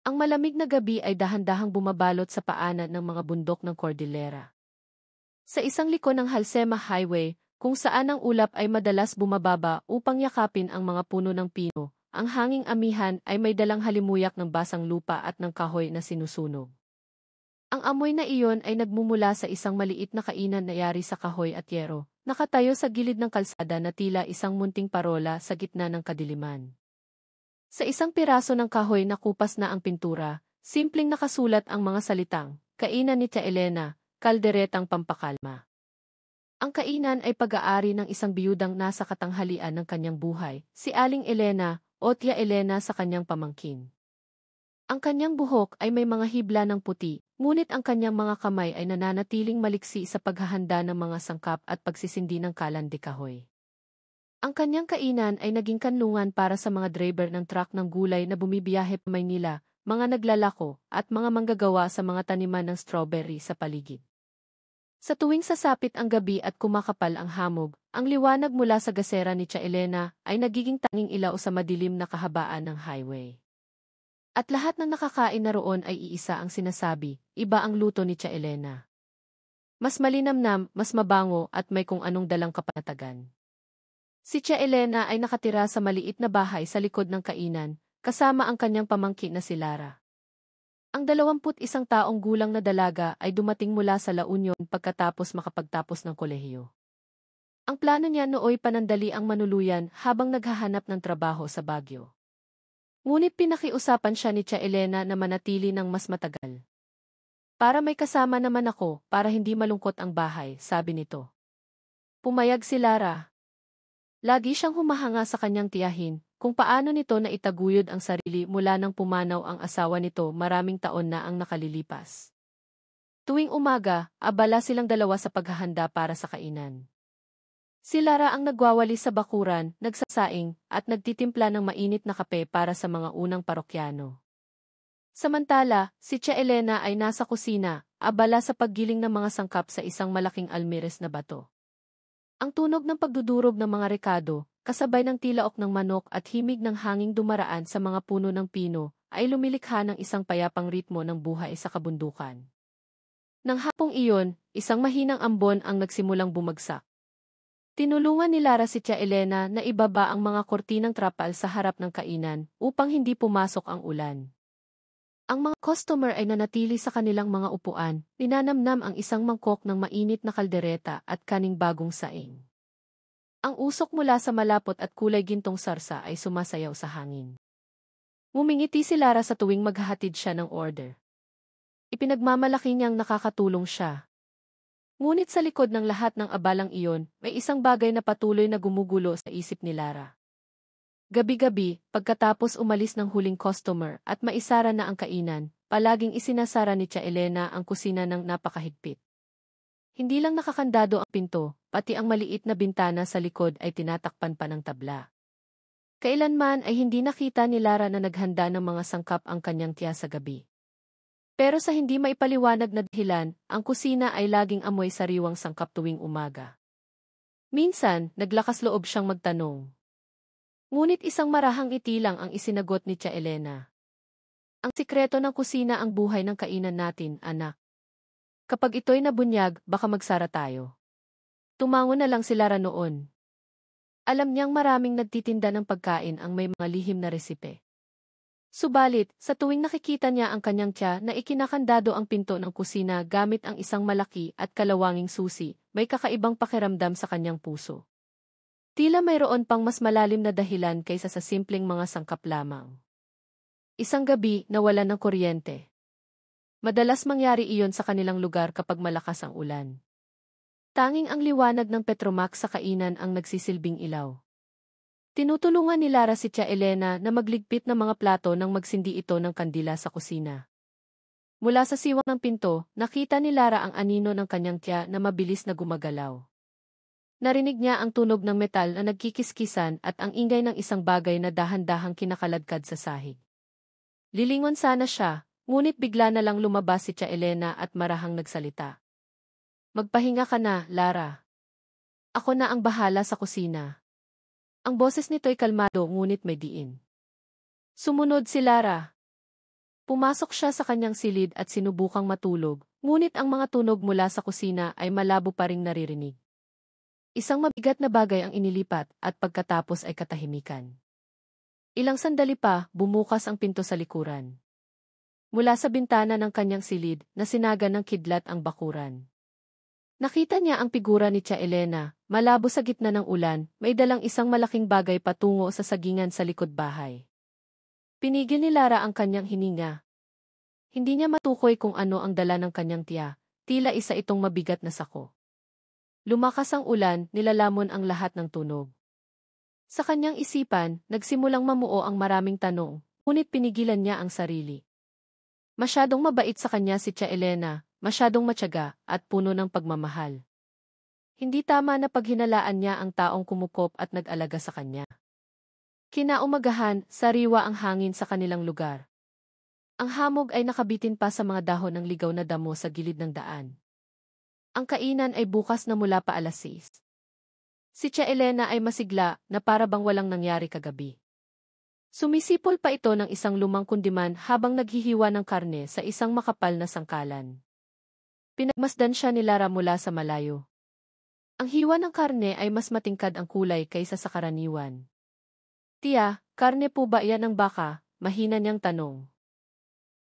Ang malamig na gabi ay dahan-dahang bumabalot sa paanan ng mga bundok ng Cordillera. Sa isang liko ng Halsema Highway, kung saan ang ulap ay madalas bumababa upang yakapin ang mga puno ng pino, ang hanging amihan ay may dalang halimuyak ng basang lupa at ng kahoy na sinusunog. Ang amoy na iyon ay nagmumula sa isang maliit na kainan na yari sa kahoy at yero, nakatayo sa gilid ng kalsada na tila isang munting parola sa gitna ng kadiliman. Sa isang piraso ng kahoy na kupas na ang pintura, simpleng nakasulat ang mga salitang, "Kainan ni Tia Elena, kalderetang pampakalma." Ang kainan ay pag-aari ng isang biyudang nasa katanghalian ng kanyang buhay, si Aling Elena o Tia Elena sa kanyang pamangkin. Ang kanyang buhok ay may mga hibla ng puti, ngunit ang kanyang mga kamay ay nananatiling maliksi sa paghahanda ng mga sangkap at pagsisindi ng kalan de kahoy. Ang kanyang kainan ay naging kanlungan para sa mga driver ng truck ng gulay na bumibiyahe pa Maynila, mga naglalako, at mga manggagawa sa mga taniman ng strawberry sa paligid. Sa tuwing sasapit ang gabi at kumakapal ang hamog, ang liwanag mula sa gasera ni Tia Elena ay nagiging tanging ilaw sa madilim na kahabaan ng highway. At lahat ng nakakain na roon ay iisa ang sinasabi, iba ang luto ni Tia Elena. Mas malinamnam, mas mabango at may kung anong dalang kapanatagan. Si Tia Elena ay nakatira sa maliit na bahay sa likod ng kainan, kasama ang kanyang pamangkin na si Lara. Ang 21 taong gulang na dalaga ay dumating mula sa La Union pagkatapos makapagtapos ng kolehiyo. Ang plano niya nooy panandali ang manuluyan habang naghahanap ng trabaho sa Baguio. Ngunit pinakiusapan siya ni Tia Elena na manatili ng mas matagal. "Para may kasama naman ako, para hindi malungkot ang bahay," sabi nito. Pumayag si Lara. Lagi siyang humahanga sa kanyang tiyahin, kung paano nito na itaguyod ang sarili mula nang pumanaw ang asawa nito maraming taon na ang nakalilipas. Tuwing umaga, abala silang dalawa sa paghahanda para sa kainan. Si Lara ang nagwawalis sa bakuran, nagsasaing, at nagtitimpla ng mainit na kape para sa mga unang parokyano. Samantala, si Tia Elena ay nasa kusina, abala sa paggiling ng mga sangkap sa isang malaking almires na bato. Ang tunog ng pagdudurog ng mga rekado, kasabay ng tilaok ng manok at himig ng hanging dumaraan sa mga puno ng pino, ay lumilikha ng isang payapang ritmo ng buhay sa kabundukan. Nang hapong iyon, isang mahinang ambon ang nagsimulang bumagsak. Tinulungan ni Lara si Tia Elena na ibaba ang mga kortinang trapal sa harap ng kainan upang hindi pumasok ang ulan. Ang mga customer ay nanatili sa kanilang mga upuan, ninanamnam ang isang mangkok ng mainit na kaldereta at kaning bagong saing. Ang usok mula sa malapot at kulay gintong sarsa ay sumasayaw sa hangin. Ngumingiti si Lara sa tuwing maghahatid siya ng order. Ipinagmamalaki niyang nakakatulong siya. Ngunit sa likod ng lahat ng abalang iyon, may isang bagay na patuloy na gumugulo sa isip ni Lara. Gabi-gabi, pagkatapos umalis ng huling customer at maisara na ang kainan, palaging isinasara ni Tia Elena ang kusina ng napakahigpit. Hindi lang nakakandado ang pinto, pati ang maliit na bintana sa likod ay tinatakpan pa ng tabla. Kailanman ay hindi nakita ni Lara na naghanda ng mga sangkap ang kanyang tiya sa gabi. Pero sa hindi maipaliwanag na dahilan, ang kusina ay laging amoy sariwang sangkap tuwing umaga. Minsan, naglakas loob siyang magtanong. Ngunit isang marahang ngiti lang ang isinagot ni Tia Elena. "Ang sikreto ng kusina ang buhay ng kainan natin, anak. Kapag ito'y nabunyag, baka magsara tayo." Tumango na lang si Lara noon. Alam niyang maraming nagtitinda ng pagkain ang may mga lihim na resipe. Subalit, sa tuwing nakikita niya ang kanyang tiya na ikinakandado ang pinto ng kusina gamit ang isang malaki at kalawanging susi, may kakaibang pakiramdam sa kanyang puso. Tila mayroon pang mas malalim na dahilan kaysa sa simpleng mga sangkap lamang. Isang gabi, nawalan ng kuryente. Madalas mangyari iyon sa kanilang lugar kapag malakas ang ulan. Tanging ang liwanag ng Petromax sa kainan ang nagsisilbing ilaw. Tinutulungan ni Lara si Tia Elena na magligpit ng mga plato nang magsindi ito ng kandila sa kusina. Mula sa siwang ng pinto, nakita ni Lara ang anino ng kanyang tiya na mabilis na gumagalaw. Narinig niya ang tunog ng metal na nagkikiskisan at ang ingay ng isang bagay na dahan-dahang kinakaladkad sa sahig. Lilingon sana siya, ngunit bigla na lang lumabas si Tia Elena at marahang nagsalita. "Magpahinga ka na, Lara. Ako na ang bahala sa kusina." Ang boses nito'y kalmado ngunit may diin. Sumunod si Lara. Pumasok siya sa kanyang silid at sinubukang matulog, ngunit ang mga tunog mula sa kusina ay malabo pa ring naririnig. Isang mabigat na bagay ang inilipat at pagkatapos ay katahimikan. Ilang sandali pa, bumukas ang pinto sa likuran. Mula sa bintana ng kanyang silid, nasinaga ng kidlat ang bakuran. Nakita niya ang figura ni Tia Elena, malabo sa gitna ng ulan, may dalang isang malaking bagay patungo sa sagingan sa likod bahay. Pinigil ni Lara ang kanyang hininga. Hindi niya matukoy kung ano ang dala ng kanyang tiya, tila isa itong mabigat na sako. Lumakas ang ulan, nilalamon ang lahat ng tunog. Sa kanyang isipan, nagsimulang mamuo ang maraming tanong, ngunit pinigilan niya ang sarili. Masyadong mabait sa kanya si Tia Elena, masyadong matyaga, at puno ng pagmamahal. Hindi tama na paghinalaan niya ang taong kumukop at nag-alaga sa kanya. Kinaumagahan, sariwa ang hangin sa kanilang lugar. Ang hamog ay nakabitin pa sa mga dahon ng ligaw na damo sa gilid ng daan. Ang kainan ay bukas na mula pa alas 6. Si Tia Elena ay masigla na para bang walang nangyari kagabi. Sumisipol pa ito ng isang lumang kundiman habang naghihiwa ng karne sa isang makapal na sangkalan. Pinagmasdan siya ni Lara mula sa malayo. Ang hiwa ng karne ay mas matingkad ang kulay kaysa sa karaniwan. Tiya, karne po ba yan ng baka? Mahina niyang tanong.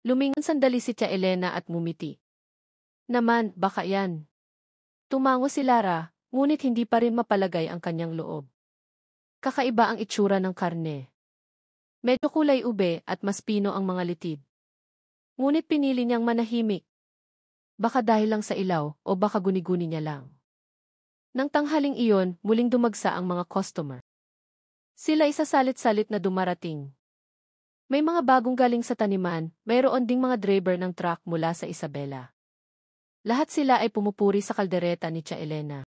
Lumingon sandali si Tia Elena at ngumiti. Naman, baka yan. Tumango si Lara, ngunit hindi pa rin mapalagay ang kanyang loob. Kakaiba ang itsura ng karne. Medyo kulay ube at mas pino ang mga litid. Ngunit pinili niyang manahimik. Baka dahil lang sa ilaw o baka guni-guni niya lang. Nang tanghaling iyon, muling dumagsa ang mga customer. Sila isasalit-salit na dumarating. May mga bagong galing sa taniman, mayroon ding mga driver ng truck mula sa Isabela. Lahat sila ay pumupuri sa kaldereta ni Tia Elena.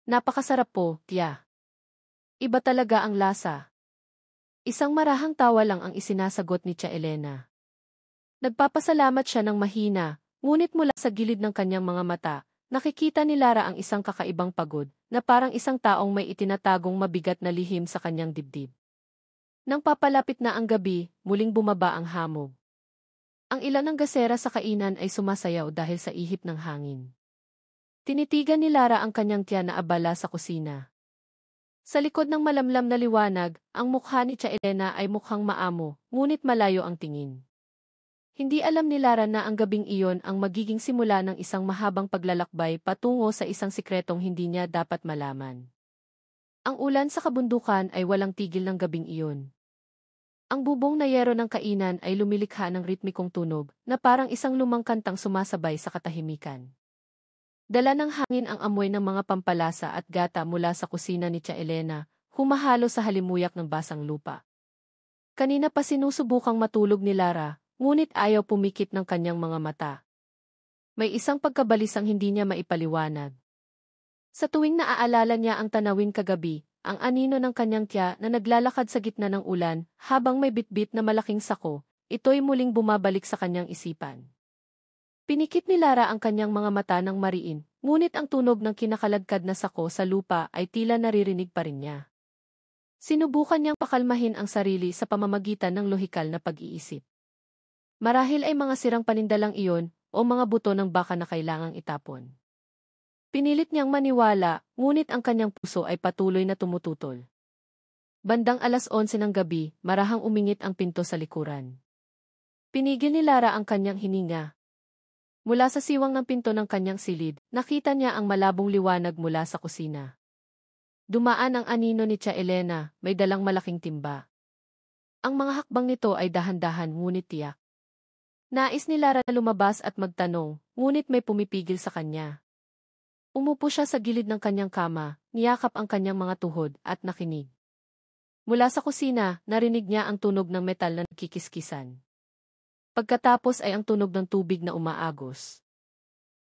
Napakasarap po, tiya. Iba talaga ang lasa. Isang marahang tawa lang ang isinasagot ni Tia Elena. Nagpapasalamat siya ng mahina, ngunit mula sa gilid ng kanyang mga mata, nakikita ni Lara ang isang kakaibang pagod, na parang isang taong may itinatagong mabigat na lihim sa kanyang dibdib. Nang papalapit na ang gabi, muling bumaba ang hamog. Ang ilan ng gasera sa kainan ay sumasayaw dahil sa ihip ng hangin. Tinitigan ni Lara ang kanyang tiya na abala sa kusina. Sa likod ng malamlam na liwanag, ang mukha ni Tia Elena ay mukhang maamo, ngunit malayo ang tingin. Hindi alam ni Lara na ang gabing iyon ang magiging simula ng isang mahabang paglalakbay patungo sa isang sikretong hindi niya dapat malaman. Ang ulan sa kabundukan ay walang tigil ng gabing iyon. Ang bubong na yero ng kainan ay lumilikha ng ritmikong tunog na parang isang lumang kantang sumasabay sa katahimikan. Dala ng hangin ang amoy ng mga pampalasa at gata mula sa kusina ni Tia Elena, humahalo sa halimuyak ng basang lupa. Kanina pa sinusubukang matulog ni Lara, ngunit ayaw pumikit ng kanyang mga mata. May isang pagkabalisang hindi niya maipaliwanag. Sa tuwing naaalala niya ang tanawin kagabi, ang anino ng kanyang tiya na naglalakad sa gitna ng ulan habang may bitbit na malaking sako, ito'y muling bumabalik sa kanyang isipan. Pinikit ni Lara ang kanyang mga mata ng mariin, ngunit ang tunog ng kinakaladkad na sako sa lupa ay tila naririnig pa rin niya. Sinubukan niyang pakalmahin ang sarili sa pamamagitan ng lohikal na pag-iisip. Marahil ay mga sirang panindalang iyon o mga buto ng baka na kailangang itapon. Pinilit niyang maniwala, ngunit ang kanyang puso ay patuloy na tumututol. Bandang alas 11 ng gabi, marahang umingit ang pinto sa likuran. Pinigil ni Lara ang kanyang hininga. Mula sa siwang ng pinto ng kanyang silid, nakita niya ang malabong liwanag mula sa kusina. Dumaan ang anino ni Tia Elena, may dalang malaking timba. Ang mga hakbang nito ay dahan-dahan ngunit tiyak. Nais ni Lara na lumabas at magtanong, ngunit may pumipigil sa kanya. Umupo siya sa gilid ng kanyang kama, niyakap ang kanyang mga tuhod at nakinig. Mula sa kusina, narinig niya ang tunog ng metal na nakikiskisan. Pagkatapos ay ang tunog ng tubig na umaagos.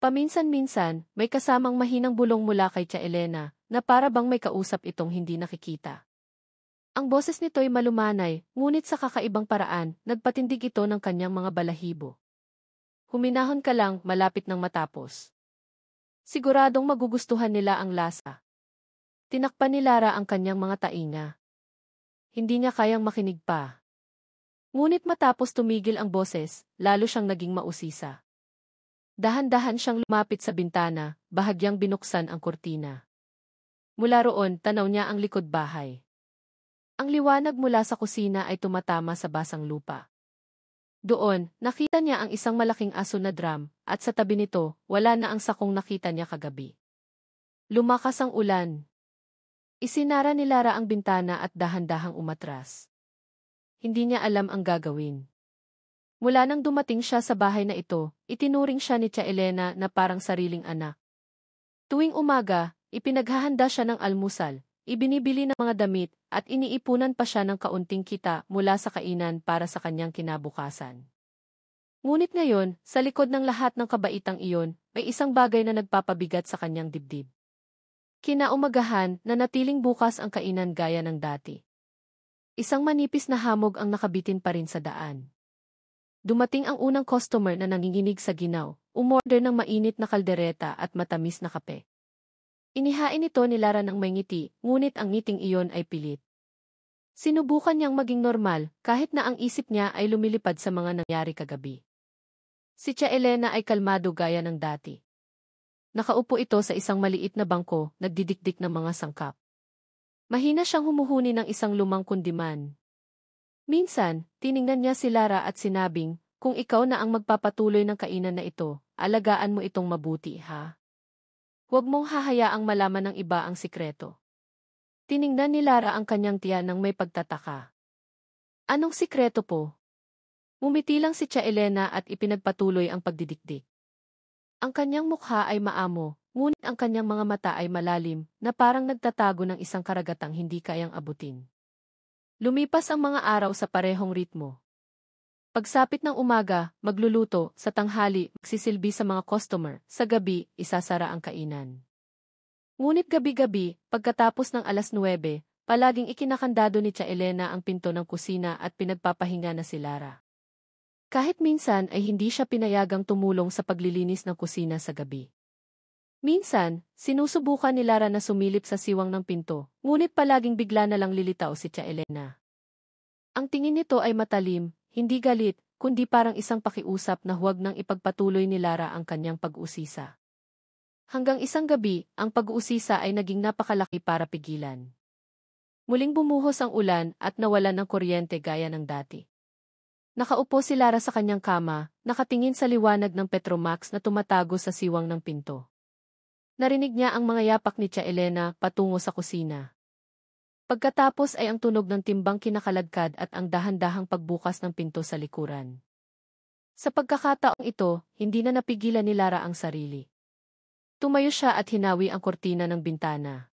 Paminsan-minsan, may kasamang mahinang bulong mula kay Tia Elena, na para bang may kausap itong hindi nakikita. Ang boses nito'y malumanay, ngunit sa kakaibang paraan, nagpatindig ito ng kanyang mga balahibo. Huminahon ka lang, malapit nang matapos. Siguradong magugustuhan nila ang lasa. Tinakpan ni Lara ang kanyang mga tainga. Hindi niya kayang makinig pa. Ngunit matapos tumigil ang boses, lalo siyang naging mausisa. Dahan-dahan siyang lumapit sa bintana, bahagyang binuksan ang kurtina. Mula roon, tanaw niya ang likod bahay. Ang liwanag mula sa kusina ay tumatama sa basang lupa. Doon, nakita niya ang isang malaking aso na drum, at sa tabi nito, wala na ang sakong nakita niya kagabi. Lumakas ang ulan. Isinara ni Lara ang bintana at dahan-dahang umatras. Hindi niya alam ang gagawin. Mula nang dumating siya sa bahay na ito, itinuring siya ni Tia Elena na parang sariling anak. Tuwing umaga, ipinaghahanda siya ng almusal, ibinibili ng mga damit, at iniipunan pa siya ng kaunting kita mula sa kainan para sa kanyang kinabukasan. Ngunit ngayon, sa likod ng lahat ng kabaitang iyon, may isang bagay na nagpapabigat sa kanyang dibdib. Kinaumagahan, nanatiling bukas ang kainan gaya ng dati. Isang manipis na hamog ang nakabitin pa rin sa daan. Dumating ang unang customer na nanginginig sa ginaw, umorder ng mainit na kaldereta at matamis na kape. Inihain ito ni Lara ng may ngiti, ngunit ang ngiting iyon ay pilit. Sinubukan niyang maging normal, kahit na ang isip niya ay lumilipad sa mga nangyari kagabi. Si Tia Elena ay kalmado gaya ng dati. Nakaupo ito sa isang maliit na bangko, nagdidikdik ng mga sangkap. Mahina siyang humuhuni ng isang lumang kundiman. Minsan, tiningnan niya si Lara at sinabing, kung ikaw na ang magpapatuloy ng kainan na ito, alagaan mo itong mabuti, ha? Huwag mong hahayaang malaman ng iba ang sikreto. Tiningnan ni Lara ang kanyang tiyan ng may pagtataka. Anong sikreto po? Ngumiti lang si Tia Elena at ipinagpatuloy ang pagdidikdik. Ang kanyang mukha ay maamo, ngunit ang kanyang mga mata ay malalim, na parang nagtatago ng isang karagatang hindi kayang abutin. Lumipas ang mga araw sa parehong ritmo. Pagsapit ng umaga, magluluto, sa tanghali, magsisilbi sa mga customer, sa gabi, isasara ang kainan. Ngunit gabi-gabi, pagkatapos ng 9:00, palaging ikinakandado ni Tia Elena ang pinto ng kusina at pinagpapahinga na si Lara. Kahit minsan ay hindi siya pinayagang tumulong sa paglilinis ng kusina sa gabi. Minsan, sinusubukan ni Lara na sumilip sa siwang ng pinto, ngunit palaging bigla na lang lilitaw si Tia Elena. Ang tingin nito ay matalim, hindi galit, kundi parang isang pakiusap na huwag nang ipagpatuloy ni Lara ang kanyang pag-uusisa. Hanggang isang gabi, ang pag-uusisa ay naging napakalaki para pigilan. Muling bumuhos ang ulan at nawalan ng kuryente gaya ng dati. Nakaupo si Lara sa kanyang kama, nakatingin sa liwanag ng Petromax na tumatago sa siwang ng pinto. Narinig niya ang mga yapak ni Tia Elena patungo sa kusina. Pagkatapos ay ang tunog ng timbang kinakaladkad at ang dahan-dahang pagbukas ng pinto sa likuran. Sa pagkakataong ito, hindi na napigilan ni Lara ang sarili. Tumayo siya at hinawi ang kortina ng bintana.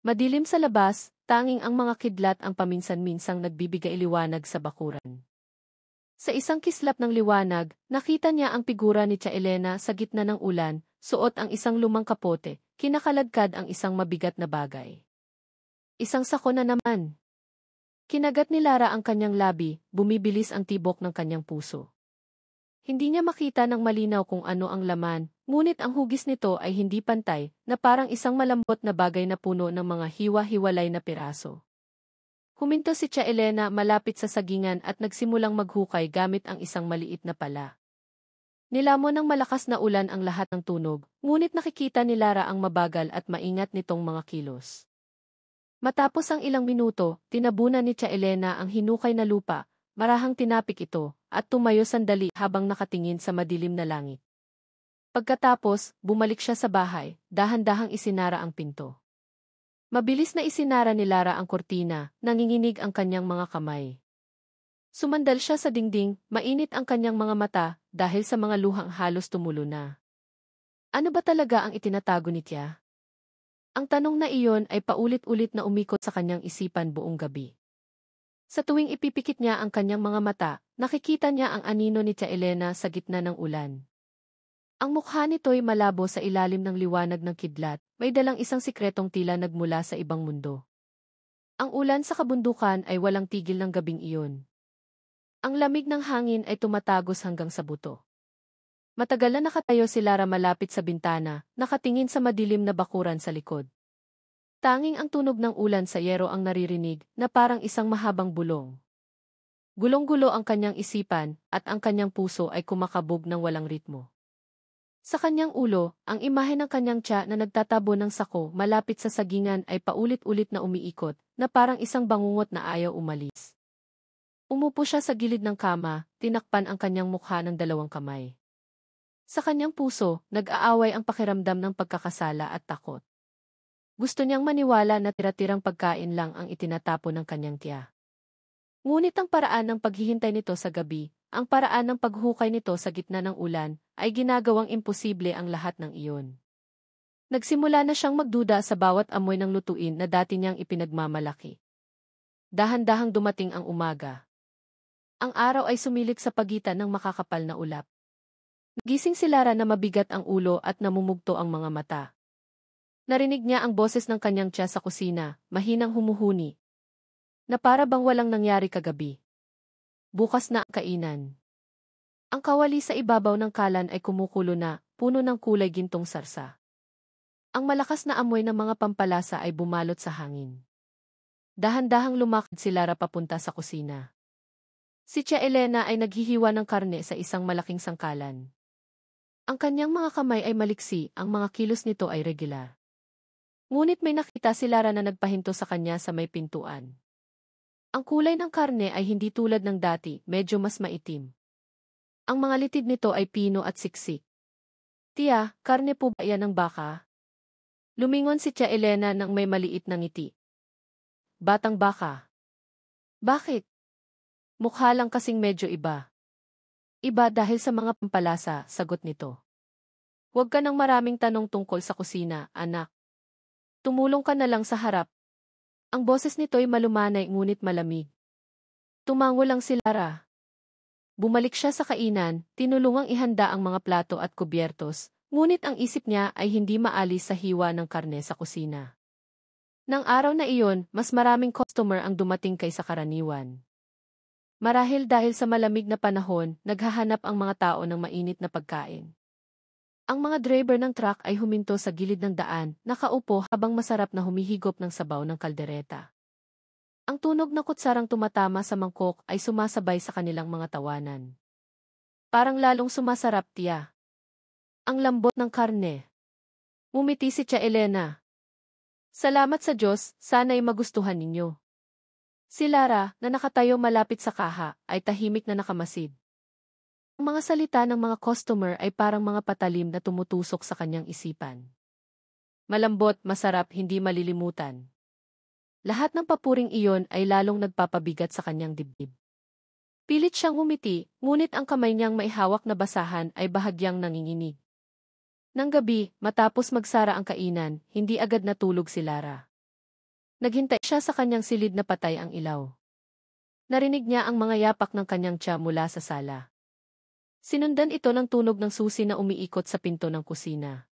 Madilim sa labas, tanging ang mga kidlat ang paminsan-minsang nagbibigay liwanag sa bakuran. Sa isang kislap ng liwanag, nakita niya ang figura ni Tia Elena sa gitna ng ulan, suot ang isang lumang kapote, kinakaladkad ang isang mabigat na bagay. Isang sako na naman. Kinagat ni Lara ang kanyang labi, bumibilis ang tibok ng kanyang puso. Hindi niya makita ng malinaw kung ano ang laman, ngunit ang hugis nito ay hindi pantay, na parang isang malambot na bagay na puno ng mga hiwa-hiwalay na piraso. Huminto si Tia Elena malapit sa sagingan at nagsimulang maghukay gamit ang isang maliit na pala. Nilamon ng malakas na ulan ang lahat ng tunog, ngunit nakikita ni Lara ang mabagal at maingat nitong mga kilos. Matapos ang ilang minuto, tinabunan ni Tia Elena ang hinukay na lupa, marahang tinapik ito, at tumayo sandali habang nakatingin sa madilim na langit. Pagkatapos, bumalik siya sa bahay, dahan-dahang isinara ang pinto. Mabilis na isinara ni Lara ang kortina, nanginginig ang kanyang mga kamay. Sumandal siya sa dingding, mainit ang kanyang mga mata, dahil sa mga luhang halos tumulo na. Ano ba talaga ang itinatago ni Tia? Ang tanong na iyon ay paulit-ulit na umikot sa kanyang isipan buong gabi. Sa tuwing ipipikit niya ang kanyang mga mata, nakikita niya ang anino ni Tia Elena sa gitna ng ulan. Ang mukha nito'y malabo sa ilalim ng liwanag ng kidlat, may dalang isang sikretong tila nagmula sa ibang mundo. Ang ulan sa kabundukan ay walang tigil ng gabing iyon. Ang lamig ng hangin ay tumatagos hanggang sa buto. Matagal na nakatayo si Lara malapit sa bintana, nakatingin sa madilim na bakuran sa likod. Tanging ang tunog ng ulan sa yero ang naririnig, na parang isang mahabang bulong. Gulong-gulo ang kanyang isipan, at ang kanyang puso ay kumakabog ng walang ritmo. Sa kanyang ulo, ang imahe ng kanyang tiya na nagtatabo ng sako malapit sa sagingan ay paulit-ulit na umiikot, na parang isang bangungot na ayaw umalis. Umupo siya sa gilid ng kama, tinakpan ang kanyang mukha ng dalawang kamay. Sa kanyang puso, nag-aaway ang pakiramdam ng pagkakasala at takot. Gusto niyang maniwala na tira-tirang pagkain lang ang itinatapon ng kanyang tiya. Ngunit ang paraan ng paghihintay nito sa gabi, ang paraan ng paghukay nito sa gitna ng ulan, ay ginagawang imposible ang lahat ng iyon. Nagsimula na siyang magduda sa bawat amoy ng lutuin na dati niyang ipinagmamalaki. Dahan-dahang dumating ang umaga. Ang araw ay sumilip sa pagitan ng makakapal na ulap. Nagising si Lara na mabigat ang ulo at namumugto ang mga mata. Narinig niya ang boses ng kanyang tiya sa kusina, mahinang humuhuni, na para bang walang nangyari kagabi. Bukas na ang kainan. Ang kawali sa ibabaw ng kalan ay kumukulo na, puno ng kulay gintong sarsa. Ang malakas na amoy ng mga pampalasa ay bumalot sa hangin. Dahan-dahang lumakad si Lara papunta sa kusina. Si Tia Elena ay naghihiwa ng karne sa isang malaking sangkalan. Ang kanyang mga kamay ay maliksi, ang mga kilos nito ay regular. Ngunit may nakita si Lara na nagpahinto sa kanya sa may pintuan. Ang kulay ng karne ay hindi tulad ng dati, medyo mas maitim. Ang mga litid nito ay pino at siksik. Tia, karne po ba yan ng baka? Lumingon si Tia Elena nang may maliit na ngiti. Batang baka. Bakit? Mukha lang kasing medyo iba. Iba dahil sa mga pampalasa, sagot nito. Huwag ka ng maraming tanong tungkol sa kusina, anak. Tumulong ka na lang sa harap. Ang boses nito'y malumanay ngunit malamig. Tumango lang si Lara. Bumalik siya sa kainan, tinulungang ihanda ang mga plato at kubyertos, ngunit ang isip niya ay hindi maalis sa hiwa ng karne sa kusina. Nang araw na iyon, mas maraming customer ang dumating kaysa karaniwan. Marahil dahil sa malamig na panahon, naghahanap ang mga tao ng mainit na pagkain. Ang mga driver ng truck ay huminto sa gilid ng daan, nakaupo habang masarap na humihigop ng sabaw ng kaldereta. Ang tunog na kutsarang tumatama sa mangkok ay sumasabay sa kanilang mga tawanan. Parang lalong sumasarap, tiya. Ang lambot ng karne. Ngumiti si Tia Elena. Salamat sa Diyos, sana'y magustuhan ninyo. Si Lara, na nakatayo malapit sa kaha, ay tahimik na nakamasid. Ang mga salita ng mga customer ay parang mga patalim na tumutusok sa kanyang isipan. Malambot, masarap, hindi malilimutan. Lahat ng papuring iyon ay lalong nagpapabigat sa kanyang dibdib. Pilit siyang umiti, ngunit ang kamay niyang maihawak na basahan ay bahagyang nanginginig. Nang gabi, matapos magsara ang kainan, hindi agad natulog si Lara. Naghintay siya sa kanyang silid na patay ang ilaw. Narinig niya ang mga yapak ng kanyang tiya mula sa sala. Sinundan ito ng tunog ng susi na umiikot sa pinto ng kusina.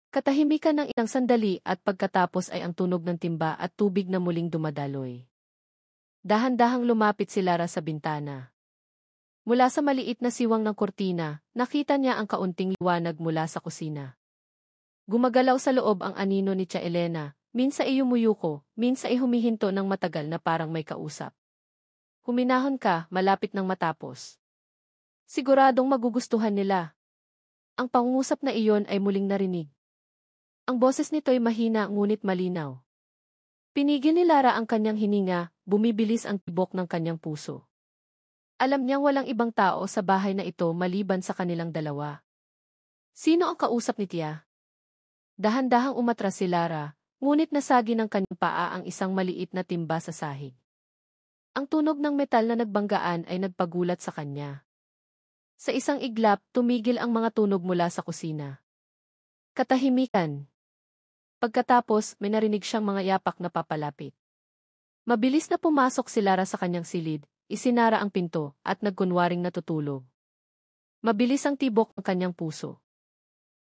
Katahimikan ng ilang sandali at pagkatapos ay ang tunog ng timba at tubig na muling dumadaloy. Dahan-dahang lumapit si Lara sa bintana. Mula sa maliit na siwang ng kurtina, nakita niya ang kaunting liwanag mula sa kusina. Gumagalaw sa loob ang anino ni Tia Elena. Minsan ay yumuyuko, minsan ay humihinto ng matagal na parang may kausap. Huminahon ka, malapit nang matapos. Siguradong magugustuhan nila. Ang pangungusap na iyon ay muling narinig. Ang boses nito'y mahina ngunit malinaw. Pinigil ni Lara ang kanyang hininga, bumibilis ang tibok ng kanyang puso. Alam niyang walang ibang tao sa bahay na ito maliban sa kanilang dalawa. Sino ang kausap ni Tia? Dahan-dahang umatras si Lara. Ngunit nasagi ng kanyang paa ang isang maliit na timba sa sahig. Ang tunog ng metal na nagbanggaan ay nagpagulat sa kanya. Sa isang iglap, tumigil ang mga tunog mula sa kusina. Katahimikan. Pagkatapos, may narinig siyang mga yapak na papalapit. Mabilis na pumasok si Lara sa kanyang silid, isinara ang pinto, at nagkunwaring natutulog. Mabilis ang tibok ng kanyang puso.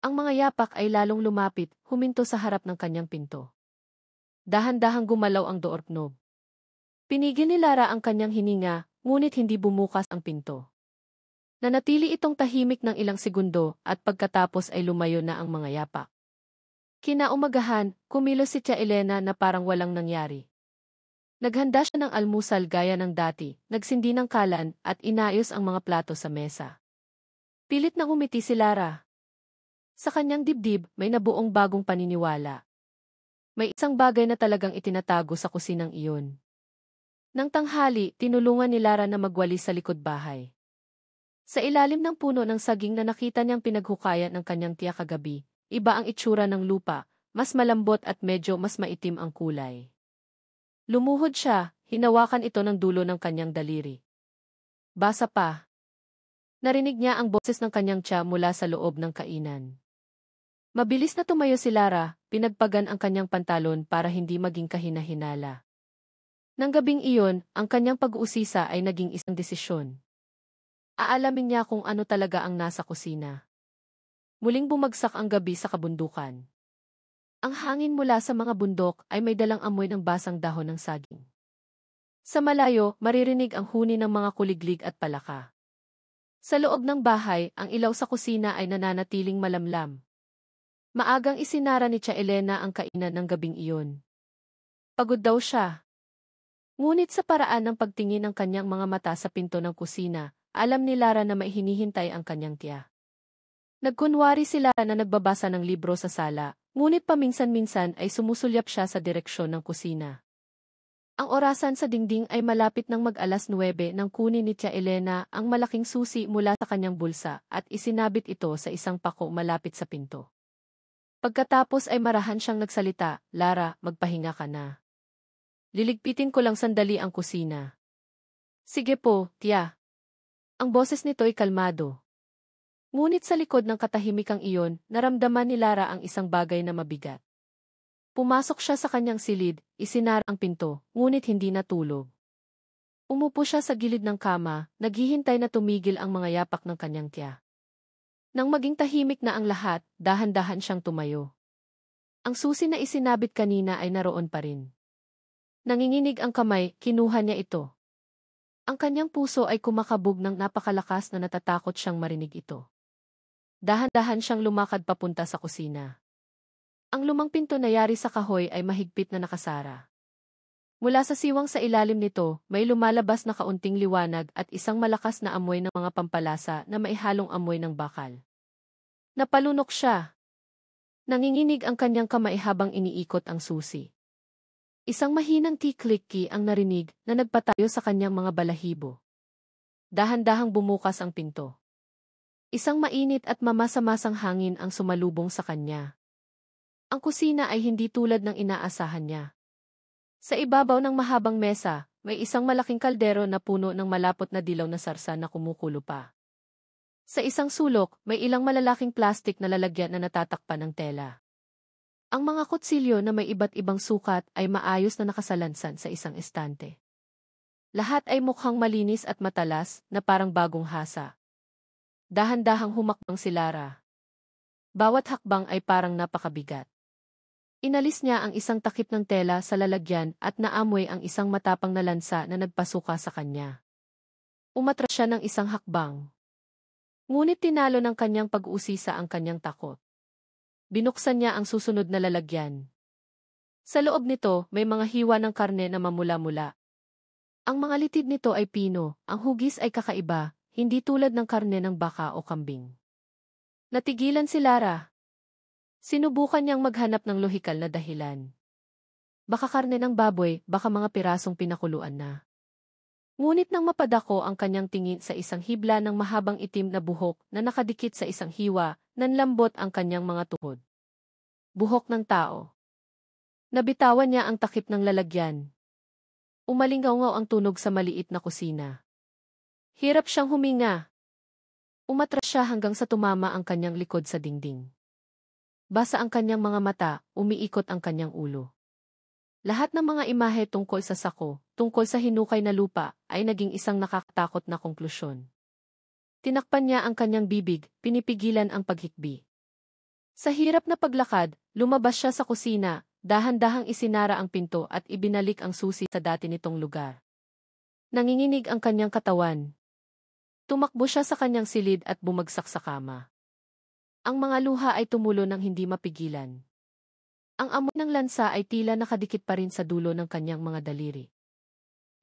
Ang mga yapak ay lalong lumapit, huminto sa harap ng kanyang pinto. Dahan-dahang gumalaw ang doorknob. Pinigil ni Lara ang kanyang hininga, ngunit hindi bumukas ang pinto. Nanatili itong tahimik ng ilang segundo at pagkatapos ay lumayo na ang mga yapak. Kinaumagahan, kumilos si Tia Elena na parang walang nangyari. Naghanda siya ng almusal gaya ng dati, nagsindi ng kalan at inayos ang mga plato sa mesa. Pilit na umiti si Lara. Sa kanyang dibdib, may nabuong bagong paniniwala. May isang bagay na talagang itinatago sa kusinang iyon. Nang tanghali, tinulungan ni Lara na magwalis sa likod bahay. Sa ilalim ng puno ng saging na nakita niyang pinaghukayan ng kanyang tiya kagabi, iba ang itsura ng lupa, mas malambot at medyo mas maitim ang kulay. Lumuhod siya, hinawakan ito ng dulo ng kanyang daliri. Basa pa. Narinig niya ang boses ng kanyang tiya mula sa loob ng kainan. Mabilis na tumayo si Lara, pinagpagan ang kanyang pantalon para hindi maging kahina-hinala. Nang gabing iyon, ang kanyang pag-uusisa ay naging isang desisyon. Aalamin niya kung ano talaga ang nasa kusina. Muling bumagsak ang gabi sa kabundukan. Ang hangin mula sa mga bundok ay may dalang amoy ng basang dahon ng saging. Sa malayo, maririnig ang huni ng mga kuliglig at palaka. Sa loob ng bahay, ang ilaw sa kusina ay nananatiling malamlam. Maagang isinara ni Tia Elena ang kainan ng gabing iyon. Pagod daw siya. Ngunit sa paraan ng pagtingin ng kanyang mga mata sa pinto ng kusina, alam ni Lara na may hinihintay ang kanyang tiya. Nagkunwari sila na nagbabasa ng libro sa sala, ngunit paminsan-minsan ay sumusulyap siya sa direksyon ng kusina. Ang orasan sa dingding ay malapit ng mag-alas 9 nang kunin ni Tia Elena ang malaking susi mula sa kanyang bulsa at isinabit ito sa isang pako malapit sa pinto. Pagkatapos ay marahan siyang nagsalita, "Lara, magpahinga ka na. Liligpitin ko lang sandali ang kusina." "Sige po, tiya." Ang boses nito'y kalmado. Ngunit sa likod ng katahimikang iyon, naramdaman ni Lara ang isang bagay na mabigat. Pumasok siya sa kanyang silid, isinara ang pinto, ngunit hindi natulog. Umupo siya sa gilid ng kama, naghihintay na tumigil ang mga yapak ng kanyang tiya. Nang maging tahimik na ang lahat, dahan-dahan siyang tumayo. Ang susi na isinabit kanina ay naroon pa rin. Nanginginig ang kamay, kinuha niya ito. Ang kanyang puso ay kumakabog ng napakalakas na natatakot siyang marinig ito. Dahan-dahan siyang lumakad papunta sa kusina. Ang lumang pinto na yari sa kahoy ay mahigpit na nakasara. Mula sa siwang sa ilalim nito, may lumalabas na kaunting liwanag at isang malakas na amoy ng mga pampalasa na maihalong amoy ng bakal. Napalunok siya. Nanginginig ang kanyang kamay habang iniikot ang susi. Isang mahinang tiklikki ang narinig na nagpatayo sa kanyang mga balahibo. Dahan-dahang bumukas ang pinto. Isang mainit at mamasa-masang hangin ang sumalubong sa kanya. Ang kusina ay hindi tulad ng inaasahan niya. Sa ibabaw ng mahabang mesa, may isang malaking kaldero na puno ng malapot na dilaw na sarsa na kumukulo pa. Sa isang sulok, may ilang malalaking plastik na lalagyan na natatakpan ng tela. Ang mga kutsilyo na may iba't ibang sukat ay maayos na nakasalansan sa isang estante. Lahat ay mukhang malinis at matalas na parang bagong hasa. Dahan-dahang humakbang si Lara. Bawat hakbang ay parang napakabigat. Inalis niya ang isang takip ng tela sa lalagyan at naamoy ang isang matapang na lansa na nagpasuka sa kanya. Umatras siya ng isang hakbang. Ngunit tinalo ng kanyang pag-uusisa ang kanyang takot. Binuksan niya ang susunod na lalagyan. Sa loob nito, may mga hiwa ng karne na mamula-mula. Ang mga litid nito ay pino, ang hugis ay kakaiba, hindi tulad ng karne ng baka o kambing. Natigilan si Lara. Sinubukan niyang maghanap ng lohikal na dahilan. Baka karne ng baboy, baka mga pirasong pinakuluan na. Ngunit nang mapadako ang kanyang tingin sa isang hibla ng mahabang itim na buhok na nakadikit sa isang hiwa, nanlambot ang kanyang mga tuhod. Buhok ng tao. Nabitawan niya ang takip ng lalagyan. Umalingaw-ngaw ang tunog sa maliit na kusina. Hirap siyang huminga. Umatras siya hanggang sa tumama ang kanyang likod sa dingding. Basa ang kanyang mga mata, umiikot ang kanyang ulo. Lahat ng mga imahe tungkol sa sako, tungkol sa hinukay na lupa, ay naging isang nakakatakot na konklusyon. Tinakpan niya ang kanyang bibig, pinipigilan ang paghikbi. Sa hirap na paglakad, lumabas siya sa kusina, dahan-dahang isinara ang pinto at ibinalik ang susi sa dati nitong lugar. Nanginginig ang kanyang katawan. Tumakbo siya sa kanyang silid at bumagsak sa kama. Ang mga luha ay tumulo ng hindi mapigilan. Ang amoy ng lansa ay tila nakadikit pa rin sa dulo ng kanyang mga daliri.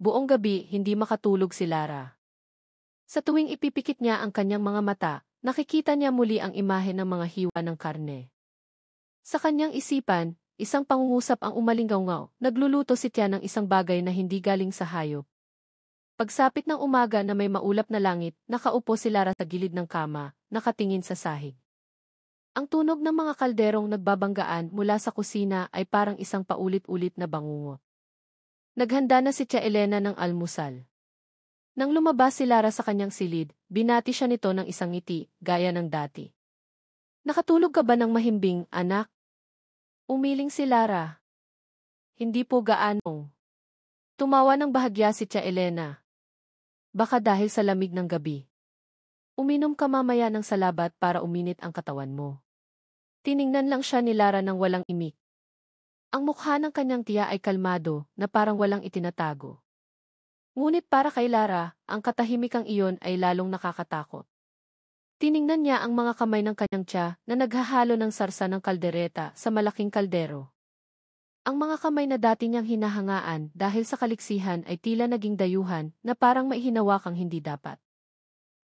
buong gabi hindi makatulog si Lara. Sa tuwing ipipikit niya ang kanyang mga mata, nakikita niya muli ang imahe ng mga hiwa ng karne. Sa kanyang isipan, isang pangungusap ang umalingaw-ngaw, nagluluto si Tia ng isang bagay na hindi galing sa hayop. Pagsapit ng umaga na may maulap na langit, nakaupo si Lara sa gilid ng kama, nakatingin sa sahig. Ang tunog ng mga kalderong nagbabanggaan mula sa kusina ay parang isang paulit-ulit na bangungot. Naghanda na si Tia Elena ng almusal. Nang lumabas si Lara sa kanyang silid, binati siya nito ng isang ngiti, gaya ng dati. Nakatulog ka ba ng mahimbing, anak? Umiling si Lara. Hindi po gaano. Tumawa ng bahagya si Tia Elena. Baka dahil sa lamig ng gabi. Uminom ka mamaya ng salabat para uminit ang katawan mo. Tiningnan lang siya ni Lara ng walang imik. Ang mukha ng kanyang tiya ay kalmado, na parang walang itinatago. Ngunit para kay Lara, ang katahimikang iyon ay lalong nakakatakot. Tiningnan niya ang mga kamay ng kanyang tiya na naghahalo ng sarsa ng kaldereta sa malaking kaldero. Ang mga kamay na dati niyang hinahangaan dahil sa kaliksihan ay tila naging dayuhan na parang may hinawakang hindi dapat.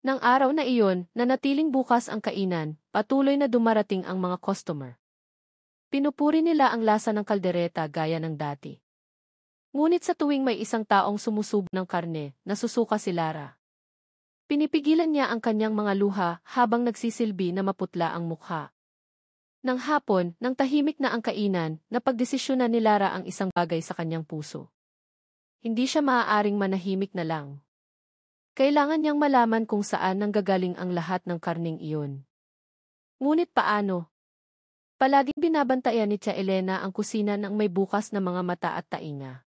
Nang araw na iyon, nanatiling bukas ang kainan, patuloy na dumarating ang mga customer. Pinupuri nila ang lasa ng kaldereta gaya ng dati. Ngunit sa tuwing may isang taong sumusubo ng karne, nasusuka si Lara. Pinipigilan niya ang kanyang mga luha habang nagsisilbi na maputla ang mukha. Nang hapon, nang tahimik na ang kainan, napagdesisyonan ni Lara ang isang bagay sa kanyang puso. Hindi siya maaaring manahimik na lang. Kailangan niyang malaman kung saan nanggagaling ang lahat ng karning iyon. Ngunit paano? Palaging binabantayan ni Tia Elena ang kusina ng may bukas na mga mata at tainga.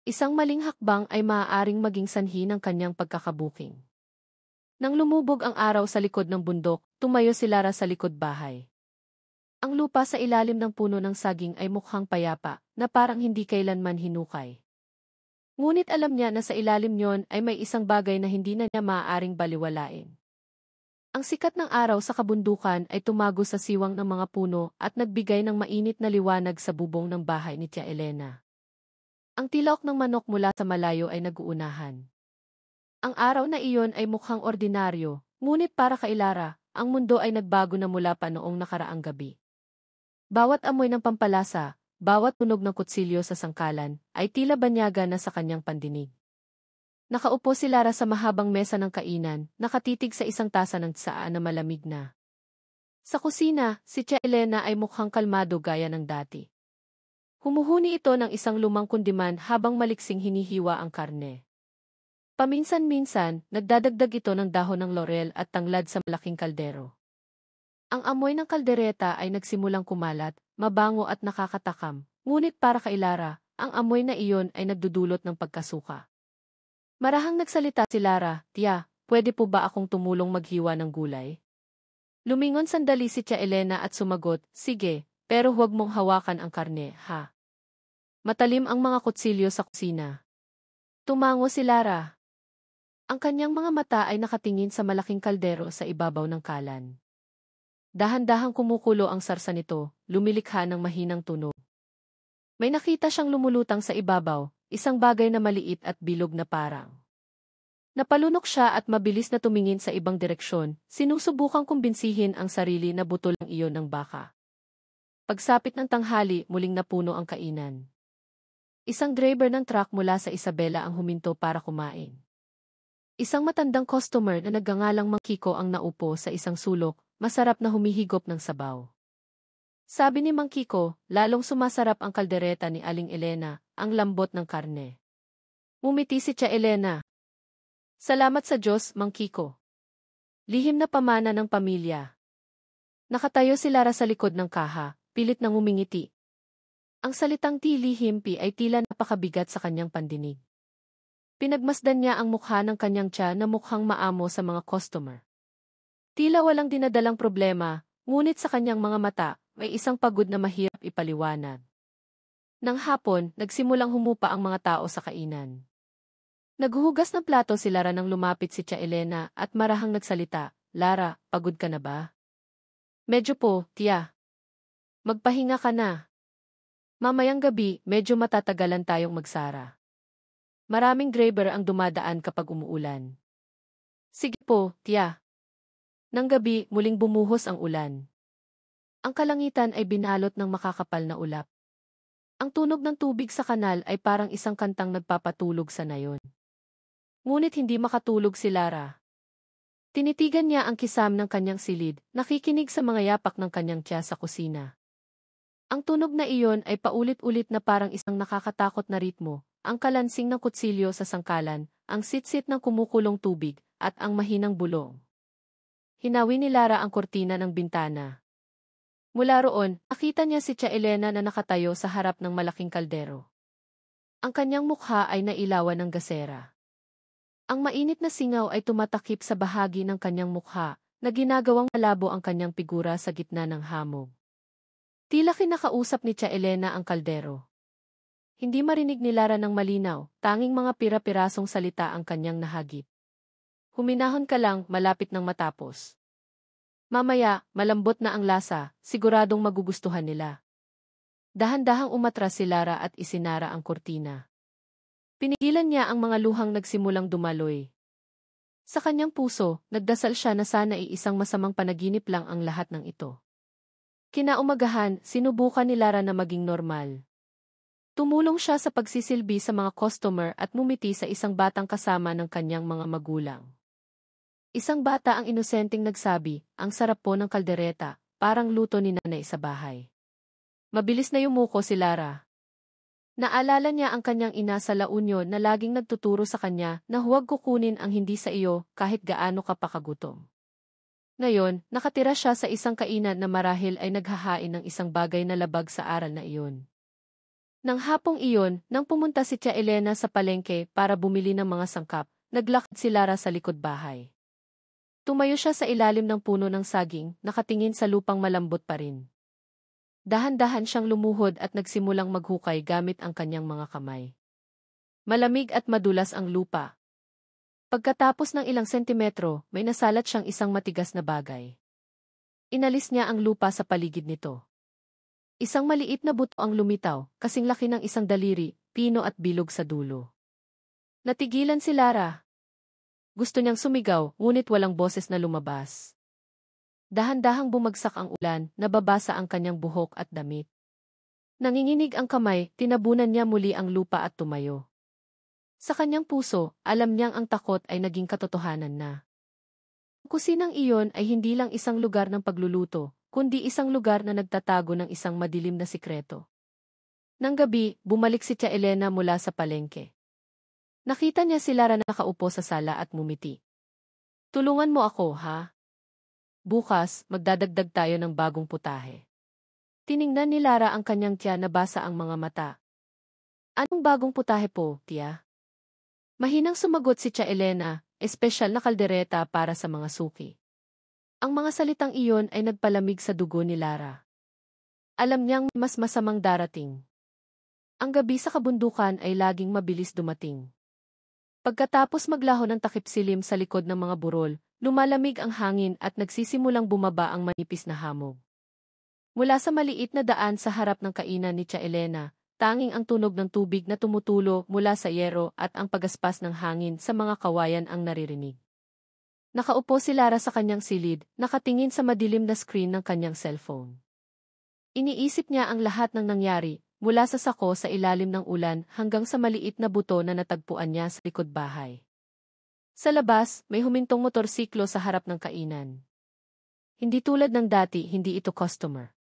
Isang maling hakbang ay maaaring maging sanhi ng kanyang pagkakabuking. Nang lumubog ang araw sa likod ng bundok, tumayo si Lara sa likod bahay. Ang lupa sa ilalim ng puno ng saging ay mukhang payapa, na parang hindi kailanman hinukay. Ngunit alam niya na sa ilalim niyon ay may isang bagay na hindi na niya maaaring baliwalain. Ang sikat ng araw sa kabundukan ay tumago sa siwang ng mga puno at nagbigay ng mainit na liwanag sa bubong ng bahay ni Tia Elena. Ang tilawak ng manok mula sa malayo ay nag-uunahan. Ang araw na iyon ay mukhang ordinaryo, ngunit para kay Lara, ang mundo ay nagbago na mula pa noong nakaraang gabi. Bawat amoy ng pampalasa, bawat tunog ng kutsilyo sa sangkalan, ay tila banyaga na sa kanyang pandinig. Nakaupo si Lara sa mahabang mesa ng kainan, nakatitig sa isang tasa ng tsaa na malamig na. Sa kusina, si Tia Elena ay mukhang kalmado gaya ng dati. Humuhuni ito ng isang lumang kundiman habang maliksing hinihiwa ang karne. Paminsan-minsan, nagdadagdag ito ng dahon ng laurel at tanglad sa malaking kaldero. Ang amoy ng kaldereta ay nagsimulang kumalat, mabango at nakakatakam, ngunit para kay Lara, ang amoy na iyon ay nagdudulot ng pagkasuka. Marahang nagsalita si Lara, "Tia, pwede po ba akong tumulong maghiwa ng gulay?" Lumingon sandali si Tia Elena at sumagot, "Sige, pero huwag mong hawakan ang karne, ha?" Matalim ang mga kutsilyo sa kusina. Tumango si Lara. Ang kanyang mga mata ay nakatingin sa malaking kaldero sa ibabaw ng kalan. Dahan-dahang kumukulo ang sarsa nito, lumilikha ng mahinang tunog. May nakita siyang lumulutang sa ibabaw, isang bagay na maliit at bilog na parang. Napalunok siya at mabilis na tumingin sa ibang direksyon, sinusubukang kumbinsihin ang sarili na butol ng iyon ng baka. Pagsapit ng tanghali, muling napuno ang kainan. Isang driver ng truck mula sa Isabela ang huminto para kumain. Isang matandang customer na nagngangalang Mang Kiko ang naupo sa isang sulok, masarap na humihigop ng sabaw. Sabi ni Mang Kiko, lalong sumasarap ang kaldereta ni Aling Elena, ang lambot ng karne. Ngumiti si Tia Elena. Salamat sa Diyos, Mang Kiko. Lihim na pamana ng pamilya. Nakatayo si Lara sa likod ng kaha, pilit na ngumingiti. Ang salitang lihim-pi ay tila napakabigat sa kanyang pandinig. Pinagmasdan niya ang mukha ng kanyang tiya na mukhang maamo sa mga customer. Tila walang dinadalang problema, ngunit sa kanyang mga mata, may isang pagod na mahirap ipaliwanag. Nang hapon, nagsimulang humupa ang mga tao sa kainan. Naghuhugas ng plato si Lara nang lumapit si Tia Elena at marahang nagsalita, "Lara, pagod ka na ba?" "Medyo po, tiya." "Magpahinga ka na. Mamayang gabi, medyo matatagalan tayong magsara." Maraming driver ang dumadaan kapag umuulan. Sige po, tiya. Nang gabi, muling bumuhos ang ulan. Ang kalangitan ay binalot ng makakapal na ulap. Ang tunog ng tubig sa kanal ay parang isang kantang nagpapatulog sa nayon. Ngunit hindi makatulog si Lara. Tinitigan niya ang kisam ng kanyang silid, nakikinig sa mga yapak ng kanyang tiya sa kusina. Ang tunog na iyon ay paulit-ulit na parang isang nakakatakot na ritmo, ang kalansing ng kutsilyo sa sangkalan, ang sitsit ng kumukulong tubig, at ang mahinang bulong. Hinawi ni Lara ang kortina ng bintana. Mula roon, nakita niya si Tia Elena na nakatayo sa harap ng malaking kaldero. Ang kanyang mukha ay nailawan ng gasera. Ang mainit na singaw ay tumatakip sa bahagi ng kanyang mukha, na ginagawang malabo ang kanyang figura sa gitna ng hamog. Tila kinakausap ni Tia Elena ang kaldero. Hindi marinig ni Lara ng malinaw, tanging mga pira-pirasong salita ang kanyang nahagip. Huminahon ka lang, malapit nang matapos. Mamaya, malambot na ang lasa, siguradong magugustuhan nila. Dahan-dahang umatras si Lara at isinara ang kortina. Pinigilan niya ang mga luhang nagsimulang dumaloy. Sa kanyang puso, nagdasal siya na sana isang masamang panaginip lang ang lahat ng ito. Kinaumagahan, sinubukan ni Lara na maging normal. Tumulong siya sa pagsisilbi sa mga customer at mumiti sa isang batang kasama ng kanyang mga magulang. Isang bata ang inosenteng nagsabi, ang sarap po ng kaldereta, parang luto ni nanay sa bahay. Mabilis na yumuko si Lara. Naalala niya ang kanyang ina sa La Union na laging nagtuturo sa kanya na huwag kukunin ang hindi sa iyo kahit gaano ka pa kagutom. Ngayon, nakatira siya sa isang kainan na marahil ay naghahain ng isang bagay na labag sa aral na iyon. Nang hapong iyon, nang pumunta si Tia Elena sa palengke para bumili ng mga sangkap, naglakad si Lara sa likod bahay. Tumayo siya sa ilalim ng puno ng saging, nakatingin sa lupang malambot pa rin. Dahan-dahan siyang lumuhod at nagsimulang maghukay gamit ang kanyang mga kamay. Malamig at madulas ang lupa. Pagkatapos ng ilang sentimetro, may nasalat siyang isang matigas na bagay. Inalis niya ang lupa sa paligid nito. Isang maliit na buto ang lumitaw, kasing laki ng isang daliri, pino at bilog sa dulo. Natigilan si Lara. Gusto niyang sumigaw, ngunit walang boses na lumabas. Dahan-dahang bumagsak ang ulan, nababasa ang kanyang buhok at damit. Nanginginig ang kamay, tinabunan niya muli ang lupa at tumayo. Sa kanyang puso, alam niyang ang takot ay naging katotohanan na. Ang kusinang iyon ay hindi lang isang lugar ng pagluluto, kundi isang lugar na nagtatago ng isang madilim na sikreto. Nang gabi, bumalik si Tia Elena mula sa palengke. Nakita niya si Lara na nakaupo sa sala at mumiti. Tulungan mo ako, ha? Bukas, magdadagdag tayo ng bagong putahe. Tiningnan ni Lara ang kanyang tiya na basa ang mga mata. Anong bagong putahe po, tiya? Mahinang sumagot si Tia Elena, espesyal na kaldereta para sa mga suki. Ang mga salitang iyon ay nagpalamig sa dugo ni Lara. Alam niyang mas masamang darating. Ang gabi sa kabundukan ay laging mabilis dumating. Pagkatapos maglaho ng takip silim sa likod ng mga burol, lumalamig ang hangin at nagsisimulang bumaba ang manipis na hamog. Mula sa maliit na daan sa harap ng kainan ni Tia Elena, tanging ang tunog ng tubig na tumutulo mula sa yero at ang pagaspas ng hangin sa mga kawayan ang naririnig. Nakaupo si Lara sa kanyang silid, nakatingin sa madilim na screen ng kanyang cellphone. Iniisip niya ang lahat ng nangyari, mula sa sako sa ilalim ng ulan hanggang sa maliit na buto na natagpuan niya sa likod bahay. Sa labas, may humintong motorsiklo sa harap ng kainan. Hindi tulad ng dati, hindi ito customer.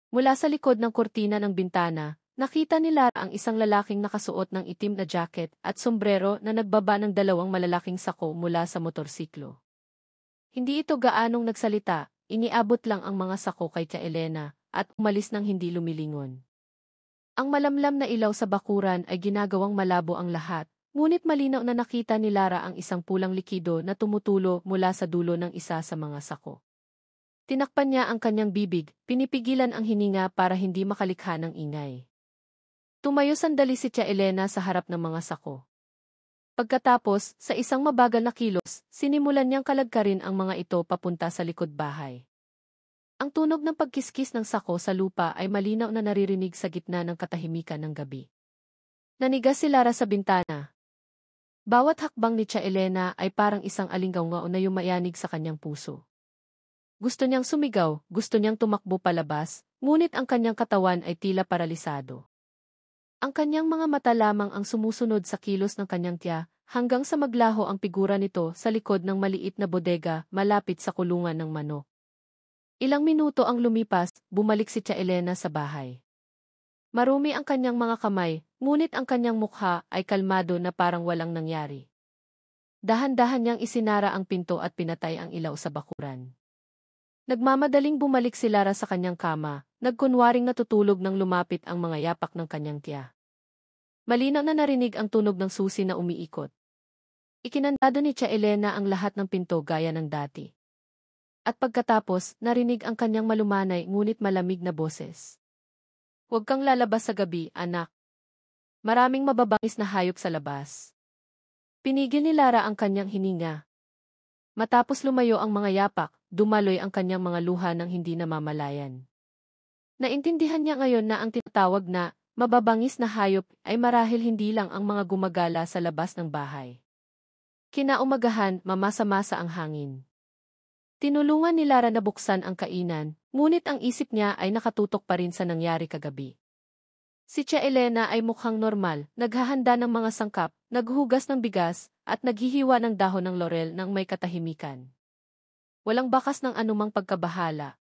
Mula sa likod ng kurtina ng bintana, nakita ni Lara ang isang lalaking nakasuot ng itim na jacket at sombrero na nagbaba ng dalawang malalaking sako mula sa motorsiklo. Hindi ito gaanong nagsalita, iniabot lang ang mga sako kay Tia Elena at umalis nang hindi lumilingon. Ang malamlam na ilaw sa bakuran ay ginagawang malabo ang lahat. Ngunit malinaw na nakita ni Lara ang isang pulang likido na tumutulo mula sa dulo ng isa sa mga sako. Tinakpan niya ang kanyang bibig, pinipigilan ang hininga para hindi makalikha ng ingay. Tumayo sandali si Tia Elena sa harap ng mga sako. Pagkatapos, sa isang mabagal na kilos, sinimulan niyang kalagkarin ang mga ito papunta sa likod bahay. Ang tunog ng pagkiskis ng sako sa lupa ay malinaw na naririnig sa gitna ng katahimikan ng gabi. Nanigas si Lara sa bintana. Bawat hakbang ni Tia Elena ay parang isang alingaw na yumayanig sa kanyang puso. Gusto niyang sumigaw, gusto niyang tumakbo palabas, ngunit ang kanyang katawan ay tila paralisado. Ang kanyang mga mata lamang ang sumusunod sa kilos ng kanyang tiya, hanggang sa maglaho ang figura nito sa likod ng maliit na bodega malapit sa kulungan ng manok. Ilang minuto ang lumipas, bumalik si Tia Elena sa bahay. Marumi ang kanyang mga kamay, ngunit ang kanyang mukha ay kalmado na parang walang nangyari. Dahan-dahan niyang isinara ang pinto at pinatay ang ilaw sa bakuran. Nagmamadaling bumalik si Lara sa kanyang kama, nagkunwaring natutulog nang lumapit ang mga yapak ng kanyang tiya. Malinaw na narinig ang tunog ng susi na umiikot. Ikinandado ni Tia Elena ang lahat ng pinto gaya ng dati. At pagkatapos, narinig ang kanyang malumanay ngunit malamig na boses. Huwag kang lalabas sa gabi, anak. Maraming mababangis na hayop sa labas. Pinigil ni Lara ang kanyang hininga. Matapos lumayo ang mga yapak, dumaloy ang kanyang mga luha ng hindi namamalayan. Naintindihan niya ngayon na ang tinatawag na mababangis na hayop ay marahil hindi lang ang mga gumagala sa labas ng bahay. Kinaumagahan, mamasa-masa ang hangin. Tinulungan ni Lara na buksan ang kainan, ngunit ang isip niya ay nakatutok pa rin sa nangyari kagabi. Si Tia Elena ay mukhang normal, naghahanda ng mga sangkap, naghuhugas ng bigas, at naghihiwa ng dahon ng laurel nang may katahimikan. Walang bakas ng anumang pagkabahala.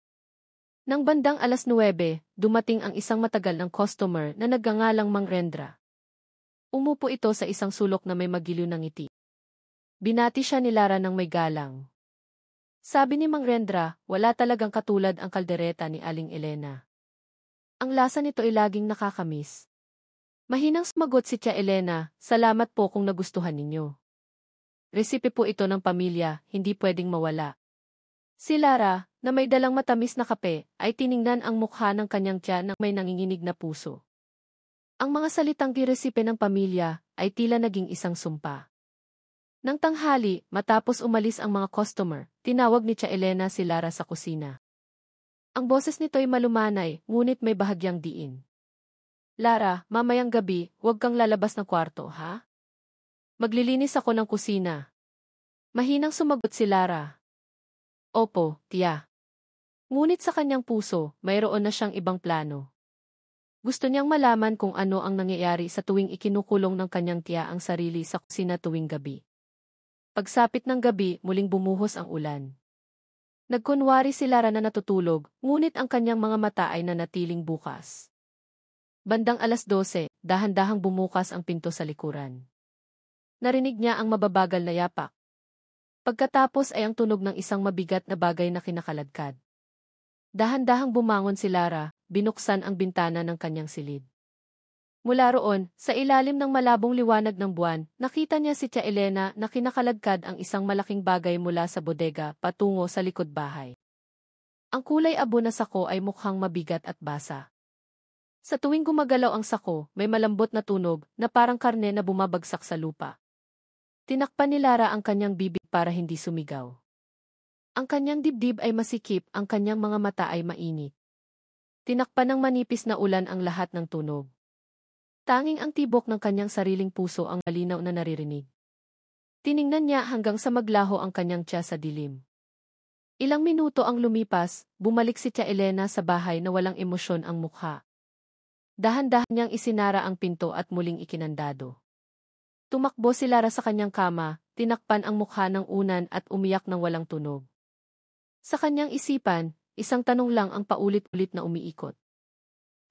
Nang bandang 9:00, dumating ang isang matagal ng customer na nagngangalang Mang Rendra. Umupo ito sa isang sulok na may magiliw na ngiti. Binati siya ni Lara ng may galang. Sabi ni Mang Rendra, wala talagang katulad ang kaldereta ni Aling Elena. Ang lasa nito ay laging nakakamiss. Mahinang sumagot si Tia Elena, salamat po kung nagustuhan ninyo. Resipe po ito ng pamilya, hindi pwedeng mawala. Si Lara, na may dalang matamis na kape, ay tiningnan ang mukha ng kanyang tiya ng may nanginginig na puso. Ang mga salitang resipe ng pamilya ay tila naging isang sumpa. Nang tanghali, matapos umalis ang mga customer, tinawag ni Tia Elena si Lara sa kusina. Ang boses nito ay malumanay, ngunit may bahagyang diin. Lara, mamayang gabi, huwag kang lalabas ng kwarto, ha? Maglilinis ako ng kusina. Mahinang sumagot si Lara. Opo, tiya. Ngunit sa kanyang puso, mayroon na siyang ibang plano. Gusto niyang malaman kung ano ang nangyayari sa tuwing ikinukulong ng kanyang tiya ang sarili sa kusina tuwing gabi. Pagsapit ng gabi, muling bumuhos ang ulan. Nagkunwari si Lara na natutulog, ngunit ang kanyang mga mata ay nanatiling bukas. Bandang 12:00, dahan-dahang bumukas ang pinto sa likuran. Narinig niya ang mababagal na yapak. Pagkatapos ay ang tunog ng isang mabigat na bagay na kinakaladkad. Dahan-dahang bumangon si Lara, binuksan ang bintana ng kanyang silid. Mula roon, sa ilalim ng malabong liwanag ng buwan, nakita niya si Tia Elena na kinakaladkad ang isang malaking bagay mula sa bodega patungo sa likod bahay. Ang kulay abo na sako ay mukhang mabigat at basa. Sa tuwing gumagalaw ang sako, may malambot na tunog na parang karne na bumabagsak sa lupa. Tinakpan ni Lara ang kanyang bibig para hindi sumigaw. Ang kanyang dibdib ay masikip, ang kanyang mga mata ay mainit. Tinakpan ng manipis na ulan ang lahat ng tunog. Tanging ang tibok ng kanyang sariling puso ang malinaw na naririnig. Tiningnan niya hanggang sa maglaho ang kanyang tiya sa dilim. Ilang minuto ang lumipas, bumalik si Tia Elena sa bahay na walang emosyon ang mukha. Dahan-dahan niyang isinara ang pinto at muling ikinandado. Tumakbo si Lara sa kanyang kama, tinakpan ang mukha ng unan at umiyak ng walang tunog. Sa kanyang isipan, isang tanong lang ang paulit-ulit na umiikot.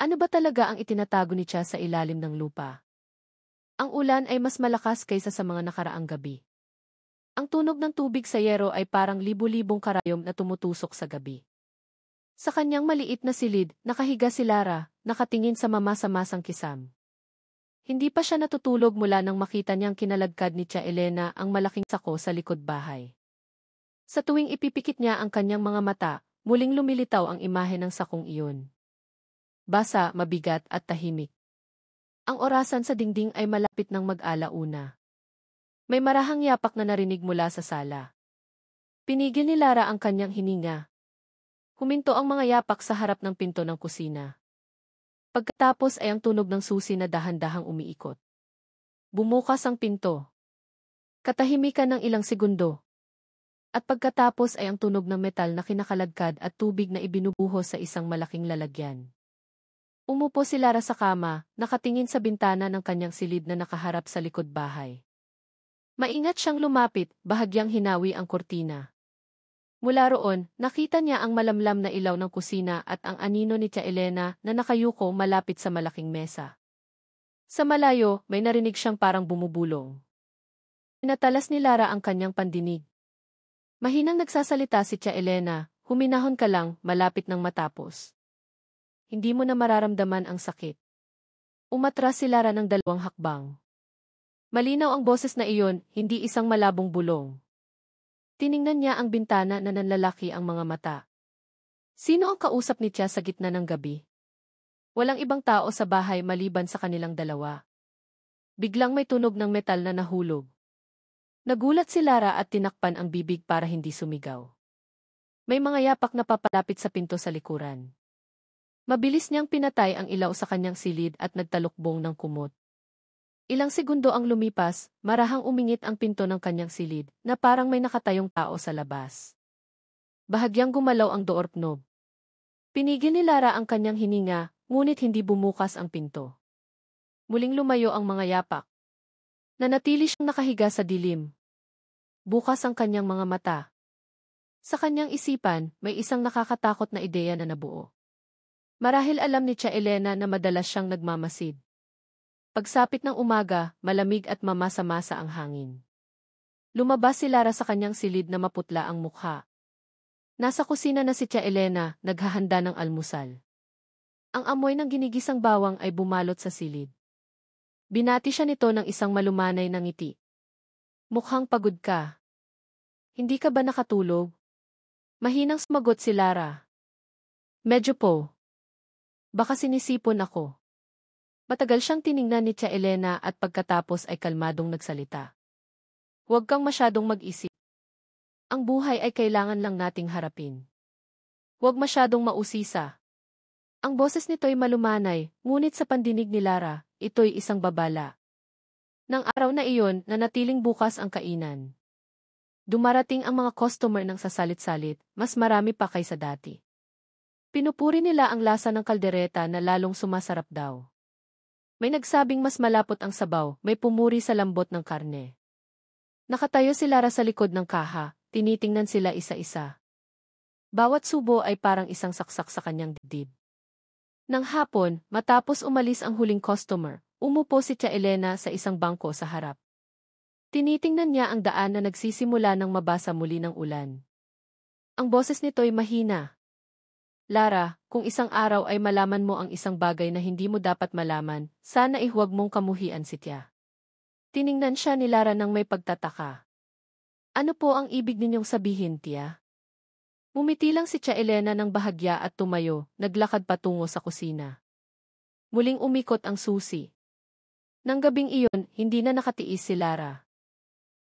Ano ba talaga ang itinatago ni Tia sa ilalim ng lupa? Ang ulan ay mas malakas kaysa sa mga nakaraang gabi. Ang tunog ng tubig sa yero ay parang libu-libong karayom na tumutusok sa gabi. Sa kanyang maliit na silid, nakahiga si Lara, nakatingin sa mamasa-masang kisam. Hindi pa siya natutulog mula nang makita niyang kinaladkad ni Tia Elena ang malaking sako sa likod bahay. Sa tuwing ipipikit niya ang kanyang mga mata, muling lumilitaw ang imahe ng sakong iyon. Basa, mabigat at tahimik. Ang orasan sa dingding ay malapit ng mag-alauna. May marahang yapak na narinig mula sa sala. Pinigil ni Lara ang kanyang hininga. Huminto ang mga yapak sa harap ng pinto ng kusina. Pagkatapos ay ang tunog ng susi na dahan-dahang umiikot. Bumukas ang pinto. Katahimikan ng ilang segundo. At pagkatapos ay ang tunog ng metal na kinakaladkad at tubig na ibinubuhos sa isang malaking lalagyan. Umupo si Lara sa kama, nakatingin sa bintana ng kanyang silid na nakaharap sa likod bahay. Maingat siyang lumapit, bahagyang hinawi ang kurtina. Mula roon, nakita niya ang malamlam na ilaw ng kusina at ang anino ni Tia Elena na nakayuko malapit sa malaking mesa. Sa malayo, may narinig siyang parang bumubulong. Pinatalas ni Lara ang kanyang pandinig. Mahinang nagsasalita si Tia Elena, huminahon ka lang, malapit nang matapos. Hindi mo na mararamdaman ang sakit. Umatras si Lara ng 2 hakbang. Malinaw ang boses na iyon, hindi isang malabong bulong. Tiningnan niya ang bintana na nanlalaki ang mga mata. Sino ang kausap ni Tia sa gitna ng gabi? Walang ibang tao sa bahay maliban sa kanilang dalawa. Biglang may tunog ng metal na nahulog. Nagulat si Lara at tinakpan ang bibig para hindi sumigaw. May mga yapak na papalapit sa pinto sa likuran. Mabilis niyang pinatay ang ilaw sa kanyang silid at nagtalukbong ng kumot. Ilang segundo ang lumipas, marahang umingit ang pinto ng kanyang silid, na parang may nakatayong tao sa labas. Bahagyang gumalaw ang door knob. Pinigil ni Lara ang kanyang hininga, ngunit hindi bumukas ang pinto. Muling lumayo ang mga yapak. Nanatili siyang nakahiga sa dilim. Bukas ang kanyang mga mata. Sa kanyang isipan, may isang nakakatakot na ideya na nabuo. Marahil alam ni Tia Elena na madalas siyang nagmamasid. Pagsapit ng umaga, malamig at mamasa-masa ang hangin. Lumabas si Lara sa kanyang silid na maputla ang mukha. Nasa kusina na si Tia Elena, naghahanda ng almusal. Ang amoy ng ginigisang bawang ay bumalot sa silid. Binati siya nito ng isang malumanay na ngiti. Mukhang pagod ka. Hindi ka ba nakatulog? Mahinang sumagot si Lara. Medyo po. Baka sinisipon ako. Matagal siyang tiningnan ni Tia Elena at pagkatapos ay kalmadong nagsalita. Huwag kang masyadong mag-isip. Ang buhay ay kailangan lang nating harapin. Huwag masyadong mausisa. Ang boses nito'y malumanay, ngunit sa pandinig ni Lara, ito'y isang babala. Nang araw na iyon, nanatiling bukas ang kainan. Dumarating ang mga customer ng sasalit-salit, mas marami pa kaysa dati. Pinupuri nila ang lasa ng kaldereta na lalong sumasarap daw. May nagsabing mas malapot ang sabaw, may pumuri sa lambot ng karne. Nakatayo si Lara sa likod ng kaha, tinitingnan sila isa-isa. Bawat subo ay parang isang saksak sa kanyang dibdib. Nang hapon, matapos umalis ang huling customer, umupo si Tia Elena sa isang bangko sa harap. Tinitingnan niya ang daan na nagsisimula ng mabasa muli ng ulan. Ang boses nito'y mahina. Lara, kung isang araw ay malaman mo ang isang bagay na hindi mo dapat malaman, sana huwag mong kamuhian si Tia. Tiningnan siya ni Lara nang may pagtataka. Ano po ang ibig ninyong sabihin, Tia? Umiti lang si Tia Elena ng bahagya at tumayo, naglakad patungo sa kusina. Muling umikot ang susi. Nang gabing iyon, hindi na nakatiis si Lara.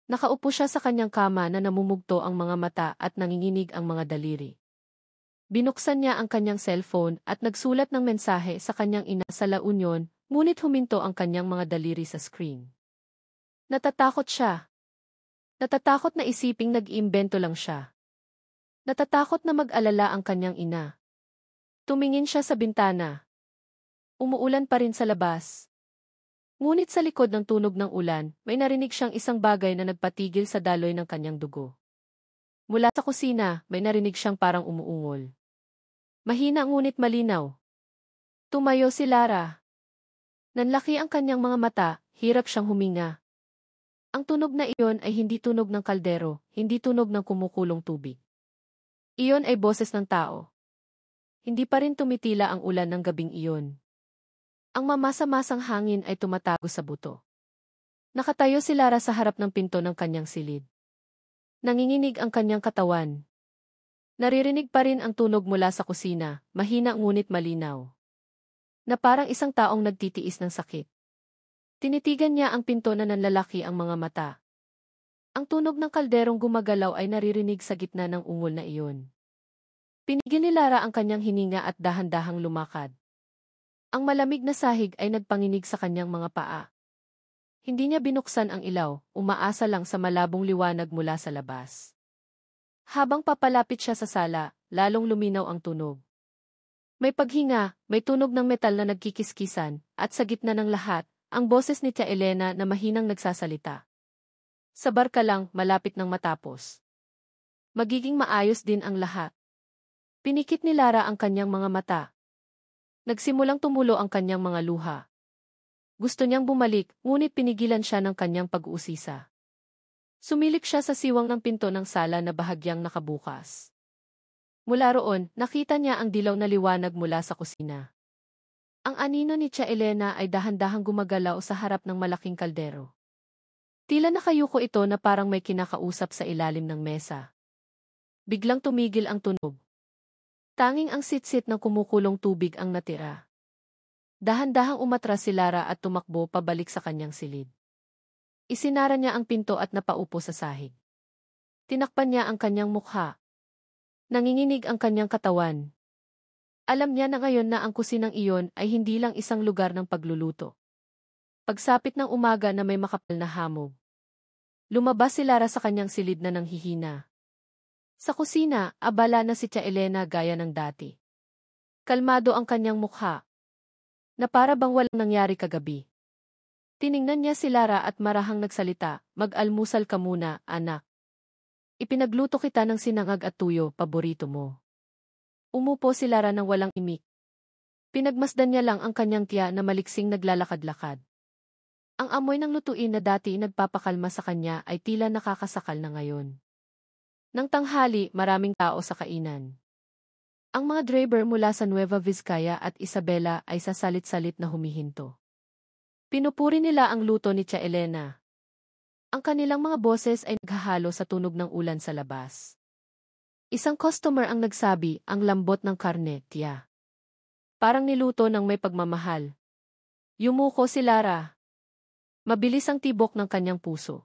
Nakaupo siya sa kanyang kama na namumugto ang mga mata at nanginginig ang mga daliri. Binuksan niya ang kanyang cellphone at nagsulat ng mensahe sa kanyang ina sa La Union, ngunit huminto ang kanyang mga daliri sa screen. Natatakot siya. Natatakot na isiping nag-iimbento lang siya. Natatakot na mag-alala ang kanyang ina. Tumingin siya sa bintana. Umuulan pa rin sa labas. Ngunit sa likod ng tunog ng ulan, may narinig siyang isang bagay na nagpatigil sa daloy ng kanyang dugo. Mula sa kusina, may narinig siyang parang umuungol. Mahina ngunit malinaw. Tumayo si Lara. Nanlaki ang kanyang mga mata, hirap siyang huminga. Ang tunog na iyon ay hindi tunog ng kaldero, hindi tunog ng kumukulong tubig. Iyon ay boses ng tao. Hindi pa rin tumitila ang ulan ng gabing iyon. Ang mamasa-masang hangin ay tumatago sa buto. Nakatayo si Lara sa harap ng pinto ng kanyang silid. Nanginginig ang kanyang katawan. Naririnig pa rin ang tunog mula sa kusina, mahina ngunit malinaw. Na parang isang taong nagtitiis ng sakit. Tinitigan niya ang pinto na nanlalaki ang mga mata. Ang tunog ng kalderong gumagalaw ay naririnig sa gitna ng ungol na iyon. Pinigil ni Lara ang kanyang hininga at dahan-dahang lumakad. Ang malamig na sahig ay nagpanginig sa kanyang mga paa. Hindi niya binuksan ang ilaw, umaasa lang sa malabong liwanag mula sa labas. Habang papalapit siya sa sala, lalong luminaw ang tunog. May paghinga, may tunog ng metal na nagkikiskisan, at sa gitna ng lahat, ang boses ni Tia Elena na mahinang nagsasalita. Sa barka lang, malapit ng matapos. Magiging maayos din ang lahat. Pinikit ni Lara ang kanyang mga mata. Nagsimulang tumulo ang kanyang mga luha. Gusto niyang bumalik, ngunit pinigilan siya ng kanyang pag-uusisa. Sumilip siya sa siwang ng pinto ng sala na bahagyang nakabukas. Mula roon, nakita niya ang dilaw na liwanag mula sa kusina. Ang anino ni Tia Elena ay dahan-dahang gumagalaw sa harap ng malaking kaldero. Tila nakayuko ito na parang may kinakausap sa ilalim ng mesa. Biglang tumigil ang tunog. Tanging ang sitsit ng kumukulong tubig ang natira. Dahan-dahang umatras si Lara at tumakbo pabalik sa kanyang silid. Isinara niya ang pinto at napaupo sa sahig. Tinakpan niya ang kanyang mukha. Nanginginig ang kanyang katawan. Alam niya na ngayon na ang kusinang iyon ay hindi lang isang lugar ng pagluluto. Pagsapit ng umaga na may makapal na hamog. Lumabas si Lara sa kanyang silid na nanghihina. Sa kusina, abala na si Tia Elena gaya ng dati. Kalmado ang kanyang mukha. Na para bang walang nangyari kagabi. Tiningnan niya si Lara at marahang nagsalita, "Mag-almusal ka muna, anak. Ipinagluto kita ng sinangag at tuyo, paborito mo." Umupo si Lara ng walang imik. Pinagmasdan niya lang ang kanyang tiya na maliksing naglalakad-lakad. Ang amoy ng lutuin na dati nagpapakalma sa kanya ay tila nakakasakal na ngayon. Nang tanghali, maraming tao sa kainan. Ang mga driver mula sa Nueva Vizcaya at Isabela ay sasalit-salit na humihinto. Pinupuri nila ang luto ni Tia Elena. Ang kanilang mga boses ay naghahalo sa tunog ng ulan sa labas. Isang customer ang nagsabi, "Ang lambot ng karne, Tia. Parang niluto ng may pagmamahal." Yumuko si Lara. Mabilis ang tibok ng kanyang puso.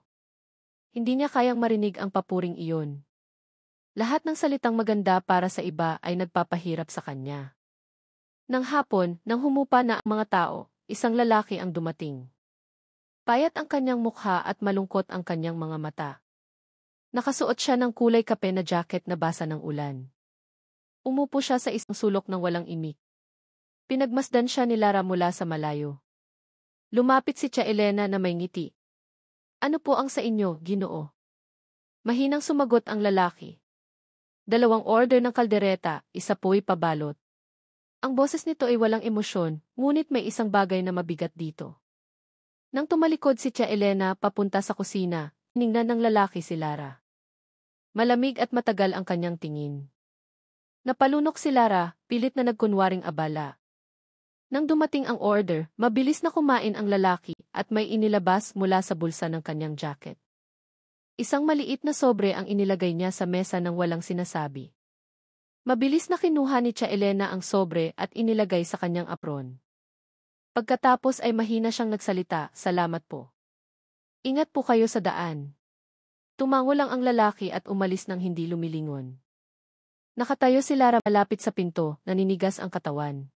Hindi niya kayang marinig ang papuring iyon. Lahat ng salitang maganda para sa iba ay nagpapahirap sa kanya. Nang hapon, nang humupa na ang mga tao, isang lalaki ang dumating. Payat ang kanyang mukha at malungkot ang kanyang mga mata. Nakasuot siya ng kulay kape na jacket na basa ng ulan. Umupo siya sa isang sulok ng walang imik. Pinagmasdan siya ni Lara mula sa malayo. Lumapit si Tia Elena na may ngiti. "Ano po ang sa inyo, Ginoo?" Mahinang sumagot ang lalaki. "2 order ng kaldereta, isa po'y pabalot." Ang boses nito ay walang emosyon, ngunit may isang bagay na mabigat dito. Nang tumalikod si Tia Elena papunta sa kusina, tiningnan ng lalaki si Lara. Malamig at matagal ang kanyang tingin. Napalunok si Lara, pilit na nagkunwaring abala. Nang dumating ang order, mabilis na kumain ang lalaki at may inilabas mula sa bulsa ng kanyang jacket. Isang maliit na sobre ang inilagay niya sa mesa nang walang sinasabi. Mabilis na kinuha ni Tia Elena ang sobre at inilagay sa kanyang apron. Pagkatapos ay mahina siyang nagsalita, "Salamat po. Ingat po kayo sa daan." Tumango lang ang lalaki at umalis nang hindi lumilingon. Nakatayo si Lara malapit sa pinto, naninigas ang katawan.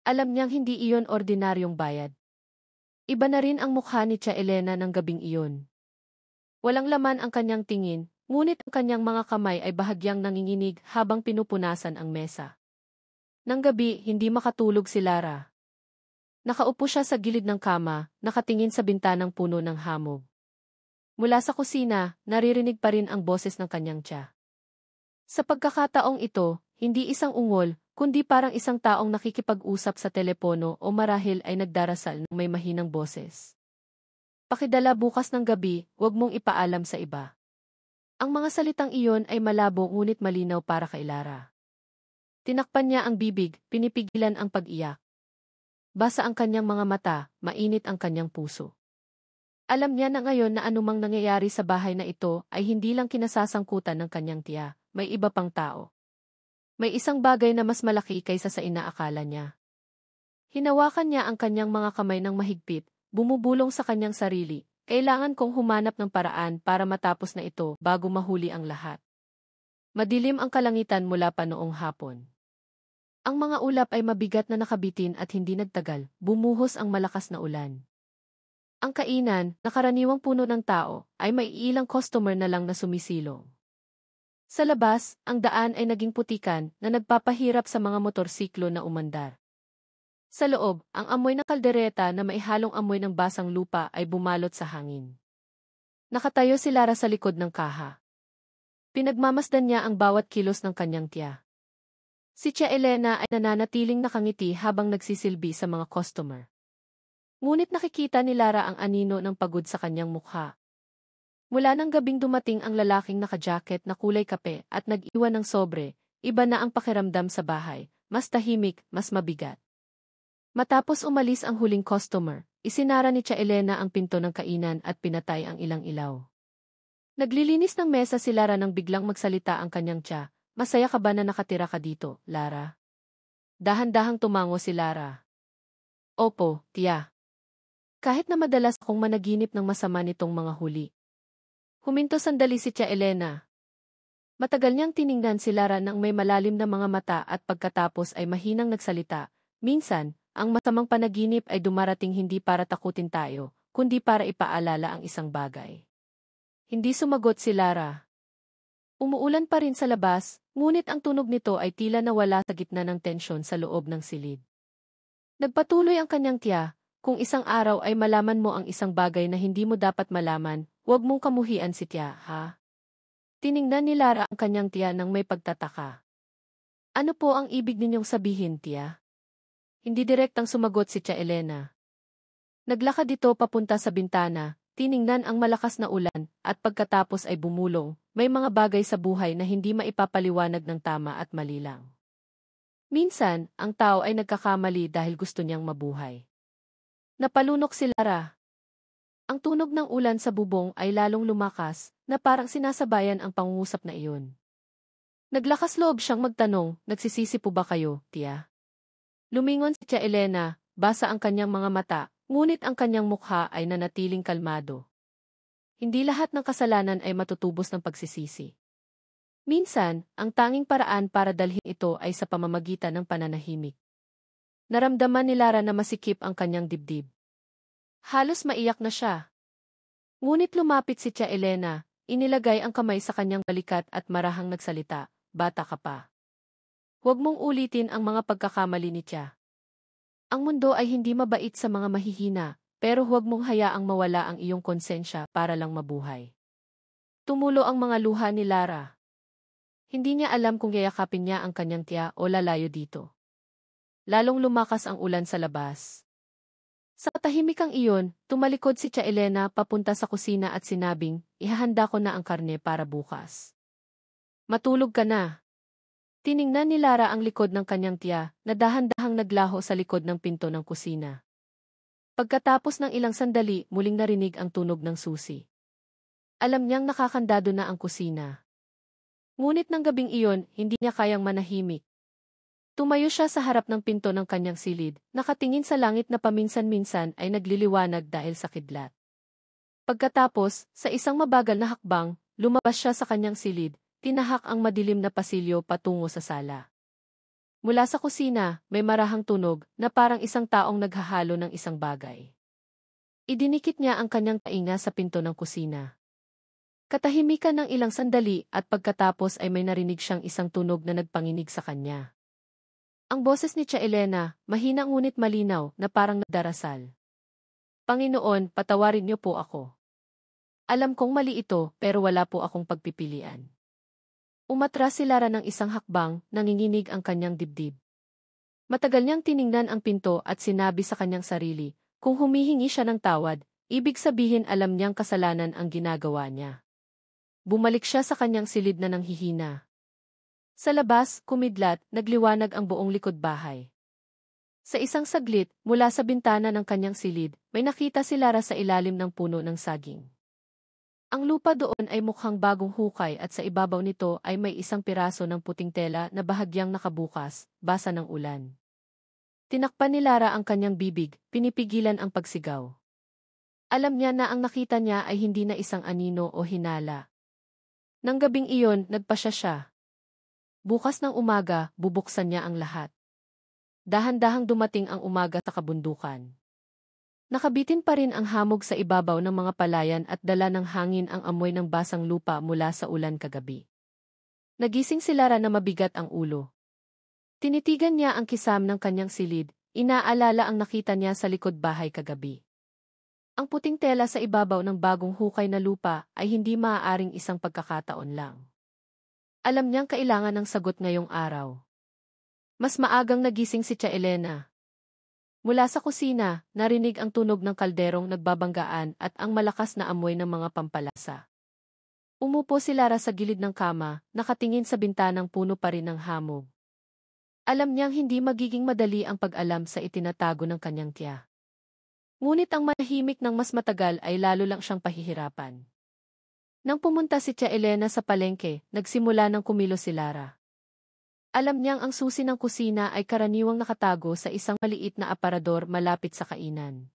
Alam niyang hindi iyon ordinaryong bayad. Iba na rin ang mukha ni Tia Elena ng gabing iyon. Walang laman ang kanyang tingin, ngunit ang kanyang mga kamay ay bahagyang nanginginig habang pinupunasan ang mesa. Nang gabi, hindi makatulog si Lara. Nakaupo siya sa gilid ng kama, nakatingin sa bintanang puno ng hamog. Mula sa kusina, naririnig pa rin ang boses ng kanyang tiya. Sa pagkakataong ito, hindi isang ungol, kundi parang isang taong nakikipag-usap sa telepono o marahil ay nagdarasal ng may mahinang boses. "Pakidala bukas ng gabi, huwag mong ipaalam sa iba." Ang mga salitang iyon ay malabo ngunit malinaw para kay Lara. Tinakpan niya ang bibig, pinipigilan ang pag-iyak. Basa ang kanyang mga mata, mainit ang kanyang puso. Alam niya na ngayon na anumang nangyayari sa bahay na ito ay hindi lang kinasasangkutan ng kanyang tiya, may iba pang tao. May isang bagay na mas malaki kaysa sa inaakala niya. Hinawakan niya ang kanyang mga kamay ng mahigpit, bumubulong sa kanyang sarili, "Kailangan kong humanap ng paraan para matapos na ito bago mahuli ang lahat." Madilim ang kalangitan mula pa noong hapon. Ang mga ulap ay mabigat na nakabitin at hindi nagtagal, bumuhos ang malakas na ulan. Ang kainan, na karaniwang puno ng tao, ay may ilang customer na lang na sumisilong. Sa labas, ang daan ay naging putikan na nagpapahirap sa mga motorsiklo na umandar. Sa loob, ang amoy ng kaldereta na maihalong amoy ng basang lupa ay bumalot sa hangin. Nakatayo si Lara sa likod ng kaha. Pinagmamasdan niya ang bawat kilos ng kanyang tiya. Si Tia Elena ay nananatiling nakangiti habang nagsisilbi sa mga customer. Ngunit nakikita ni Lara ang anino ng pagod sa kanyang mukha. Mula ng gabing dumating ang lalaking naka-jacket na kulay kape at nag-iwan ng sobre, iba na ang pakiramdam sa bahay, mas tahimik, mas mabigat. Matapos umalis ang huling customer, isinara ni Tia Elena ang pinto ng kainan at pinatay ang ilang ilaw. Naglilinis ng mesa si Lara nang biglang magsalita ang kanyang tiya. Masaya ka ba na nakatira ka dito, Lara? Dahan-dahang tumango si Lara. Opo, tiya. Kahit na madalas akong managinip ng masama nitong mga huli. Huminto sandali si Tia Elena. Matagal niyang tiningnan si Lara nang may malalim na mga mata at pagkatapos ay mahinang nagsalita. Minsan, ang masamang panaginip ay dumarating hindi para takutin tayo, kundi para ipaalala ang isang bagay. Hindi sumagot si Lara. Umuulan pa rin sa labas, ngunit ang tunog nito ay tila nawala sa gitna ng tensyon sa loob ng silid. Nagpatuloy ang kanyang tiya, kung isang araw ay malaman mo ang isang bagay na hindi mo dapat malaman, huwag mong kamuhian si tiya, ha? Tiningnan ni Lara ang kanyang tiya nang may pagtataka. Ano po ang ibig ninyong sabihin, tiya? Hindi direktang sumagot si Tia Elena. Naglakad ito papunta sa bintana, tiningnan ang malakas na ulan, at pagkatapos ay bumulong. May mga bagay sa buhay na hindi maipapaliwanag ng tama at mali lang. Minsan, ang tao ay nagkakamali dahil gusto niyang mabuhay. Napalunok si Lara. Ang tunog ng ulan sa bubong ay lalong lumakas, na parang sinasabayan ang pangungusap na iyon. Naglakas loob siyang magtanong, nagsisisi po ba kayo, tiya? Lumingon si Tia Elena, basa ang kanyang mga mata, ngunit ang kanyang mukha ay nanatiling kalmado. Hindi lahat ng kasalanan ay matutubos ng pagsisisi. Minsan, ang tanging paraan para dalhin ito ay sa pamamagitan ng pananahimik. Naramdaman ni Lara na masikip ang kanyang dibdib. Halos maiyak na siya. Ngunit lumapit si Tia Elena, inilagay ang kamay sa kanyang balikat at marahang nagsalita, bata ka pa. Huwag mong ulitin ang mga pagkakamali ni Tia. Ang mundo ay hindi mabait sa mga mahihina, pero huwag mong hayaang mawala ang iyong konsensya para lang mabuhay. Tumulo ang mga luha ni Lara. Hindi niya alam kung yayakapin niya ang kanyang tiya o lalayo dito. Lalong lumakas ang ulan sa labas. Sa katahimikang iyon, tumalikod si Tia Elena papunta sa kusina at sinabing, ihahanda ko na ang karne para bukas. Matulog ka na. Tiningnan ni Lara ang likod ng kanyang tiya na dahan-dahang naglaho sa likod ng pinto ng kusina. Pagkatapos ng ilang sandali, muling narinig ang tunog ng susi. Alam niyang nakakandado na ang kusina. Ngunit ng gabing iyon, hindi niya kayang manahimik. Tumayo siya sa harap ng pinto ng kanyang silid, nakatingin sa langit na paminsan-minsan ay nagliliwanag dahil sa kidlat. Pagkatapos, sa isang mabagal na hakbang, lumabas siya sa kanyang silid, tinahak ang madilim na pasilyo patungo sa sala. Mula sa kusina, may marahang tunog na parang isang taong naghahalo ng isang bagay. Idinikit niya ang kanyang tainga sa pinto ng kusina. Katahimikan ng ilang sandali at pagkatapos ay may narinig siyang isang tunog na nagpanginig sa kanya. Ang boses ni Tia Elena, mahina ngunit malinaw na parang nagdarasal. Panginoon, patawarin niyo po ako. Alam kong mali ito pero wala po akong pagpipilian. Umatras si Lara ng isang hakbang, nanginginig ang kanyang dibdib. Matagal niyang tiningnan ang pinto at sinabi sa kanyang sarili, kung humihingi siya ng tawad, ibig sabihin alam niyang kasalanan ang ginagawa niya. Bumalik siya sa kanyang silid na nanghihina. Sa labas, kumidlat, nagliwanag ang buong likod bahay. Sa isang saglit, mula sa bintana ng kanyang silid, may nakita si Lara sa ilalim ng puno ng saging. Ang lupa doon ay mukhang bagong hukay at sa ibabaw nito ay may isang piraso ng puting tela na bahagyang nakabukas, basa ng ulan. Tinakpan ni Lara ang kanyang bibig, pinipigilan ang pagsigaw. Alam niya na ang nakita niya ay hindi na isang anino o hinala. Nang gabing iyon, nagpasya siya. Bukas ng umaga, bubuksan niya ang lahat. Dahan-dahang dumating ang umaga sa kabundukan. Nakabitin pa rin ang hamog sa ibabaw ng mga palayan at dala ng hangin ang amoy ng basang lupa mula sa ulan kagabi. Nagising si Lara na mabigat ang ulo. Tinitigan niya ang kisam ng kanyang silid, inaalala ang nakita niya sa likod bahay kagabi. Ang puting tela sa ibabaw ng bagong hukay na lupa ay hindi maaaring isang pagkakataon lang. Alam niyang kailangan ng sagot ngayong araw. Mas maagang nagising si Tia Elena. Mula sa kusina, narinig ang tunog ng kalderong nagbabanggaan at ang malakas na amoy ng mga pampalasa. Umupo si Lara sa gilid ng kama, nakatingin sa bintanang puno pa rin ng hamog. Alam niyang hindi magiging madali ang pag-alam sa itinatago ng kanyang tiya. Ngunit ang manahimik ng mas matagal ay lalo lang siyang pahihirapan. Nang pumunta si Tia Elena sa palengke, nagsimula ng kumilos si Lara. Alam niyang ang susi ng kusina ay karaniwang nakatago sa isang maliit na aparador malapit sa kainan.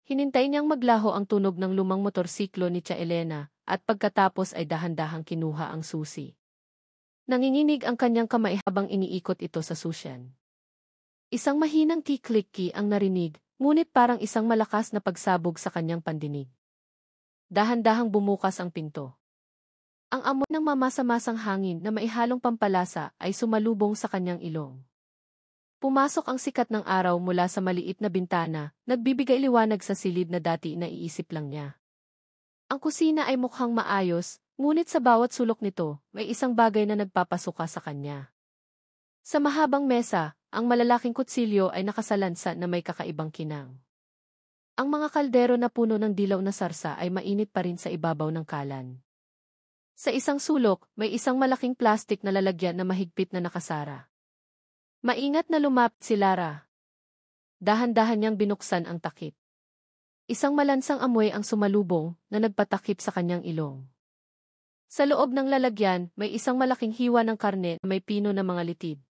Hinintay niyang maglaho ang tunog ng lumang motorsiklo ni Tia Elena at pagkatapos ay dahan-dahang kinuha ang susi. Nanginginig ang kanyang kamay habang iniikot ito sa susyan. Isang mahinang kiklikki ang narinig, ngunit parang isang malakas na pagsabog sa kanyang pandinig. Dahan-dahang bumukas ang pinto. Ang amoy ng mamasa-masang hangin na maihalong pampalasa ay sumalubong sa kanyang ilong. Pumasok ang sikat ng araw mula sa maliit na bintana, nagbibigay liwanag sa silid na dati naiisip lang niya. Ang kusina ay mukhang maayos, ngunit sa bawat sulok nito, may isang bagay na nagpapasuka sa kanya. Sa mahabang mesa, ang malalaking kutsilyo ay nakasalansa na may kakaibang kinang. Ang mga kaldero na puno ng dilaw na sarsa ay mainit pa rin sa ibabaw ng kalan. Sa isang sulok, may isang malaking plastik na lalagyan na mahigpit na nakasara. Maingat na lumapit si Lara. Dahan-dahan niyang binuksan ang takip. Isang malansang amoy ang sumalubong na nagpatakip sa kanyang ilong. Sa loob ng lalagyan, may isang malaking hiwa ng karne na may pino na mga litid.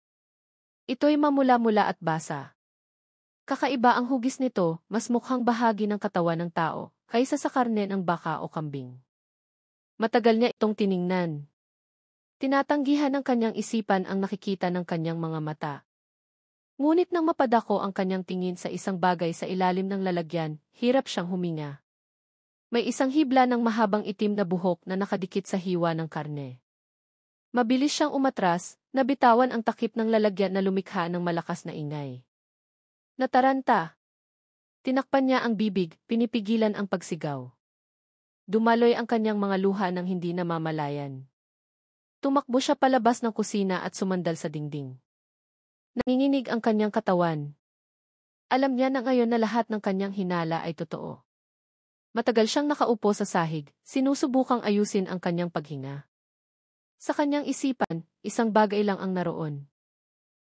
Ito'y mamula-mula at basa. Kakaiba ang hugis nito, mas mukhang bahagi ng katawan ng tao, kaysa sa karne ng baka o kambing. Matagal niya itong tiningnan. Tinatanggihan ng kanyang isipan ang nakikita ng kanyang mga mata. Ngunit nang mapadako ang kanyang tingin sa isang bagay sa ilalim ng lalagyan, hirap siyang huminga. May isang hibla ng mahabang itim na buhok na nakadikit sa hiwa ng karne. Mabilis siyang umatras, nabitawan ang takip ng lalagyan na lumikha ng malakas na ingay. Nataranta. Tinakpan niya ang bibig, pinipigilan ang pagsigaw. Dumaloy ang kanyang mga luha nang hindi namamalayan. Tumakbo siya palabas ng kusina at sumandal sa dingding. Nanginginig ang kanyang katawan. Alam niya na ngayon na lahat ng kanyang hinala ay totoo. Matagal siyang nakaupo sa sahig, sinusubukang ayusin ang kanyang paghinga. Sa kanyang isipan, isang bagay lang ang naroon.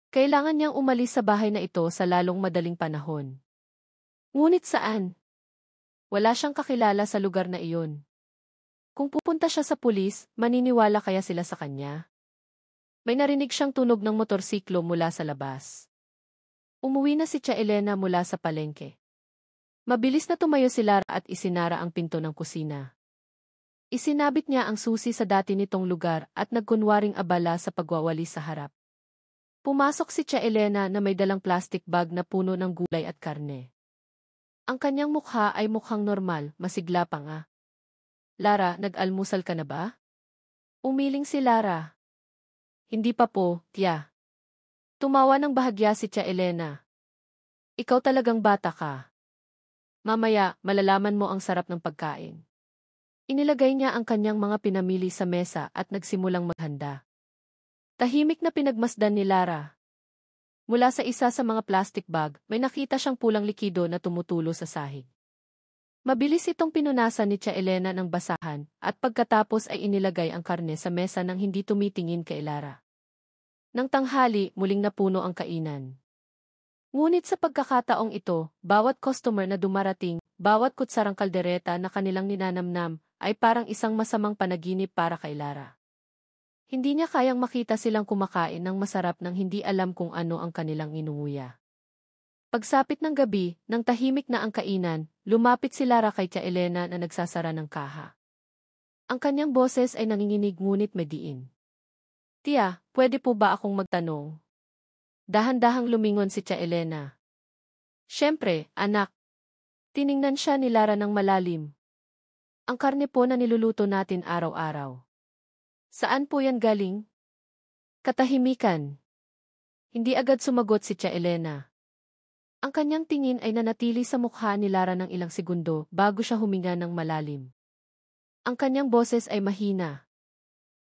Kailangan niyang umalis sa bahay na ito sa lalong madaling panahon. Ngunit saan? Wala siyang kakilala sa lugar na iyon. Kung pupunta siya sa pulis, maniniwala kaya sila sa kanya? May narinig siyang tunog ng motorsiklo mula sa labas. Umuwi na si Tia Elena mula sa palengke. Mabilis na tumayo si Lara at isinara ang pinto ng kusina. Isinabit niya ang susi sa dati nitong lugar at nagkunwaring abala sa pagwawalis sa harap. Pumasok si Tia Elena na may dalang plastic bag na puno ng gulay at karne. Ang kanyang mukha ay mukhang normal, masigla pa nga. Lara, nag-almusal ka na ba? Umiling si Lara. Hindi pa po, tiya. Tumawa ng bahagya si Tia Elena. Ikaw talagang bata ka. Mamaya, malalaman mo ang sarap ng pagkain. Inilagay niya ang kanyang mga pinamili sa mesa at nagsimulang maghanda. Tahimik na pinagmasdan ni Lara. Mula sa isa sa mga plastic bag, may nakita siyang pulang likido na tumutulo sa sahig. Mabilis itong pinunasan ni Tia Elena ng basahan at pagkatapos ay inilagay ang karne sa mesa nang hindi tumitingin kay Lara. Nang tanghali, muling napuno ang kainan. Ngunit sa pagkakataong ito, bawat customer na dumarating, bawat kutsarang kaldereta na kanilang ninanamnam, ay parang isang masamang panaginip para kay Lara. Hindi niya kayang makita silang kumakain ng masarap nang hindi alam kung ano ang kanilang inunguya. Pagsapit ng gabi, nang tahimik na ang kainan, lumapit si Lara kay Tia Elena na nagsasara ng kaha. Ang kanyang boses ay nanginginig ngunit may diin. Tia, pwede po ba akong magtanong? Dahan-dahang lumingon si Tia Elena. Siyempre, anak. Tiningnan siya ni Lara ng malalim. Ang karne po na niluluto natin araw-araw. Saan po yan galing? Katahimikan. Hindi agad sumagot si Tia Elena. Ang kanyang tingin ay nanatili sa mukha ni Lara ng ilang segundo bago siya huminga ng malalim. Ang kanyang boses ay mahina.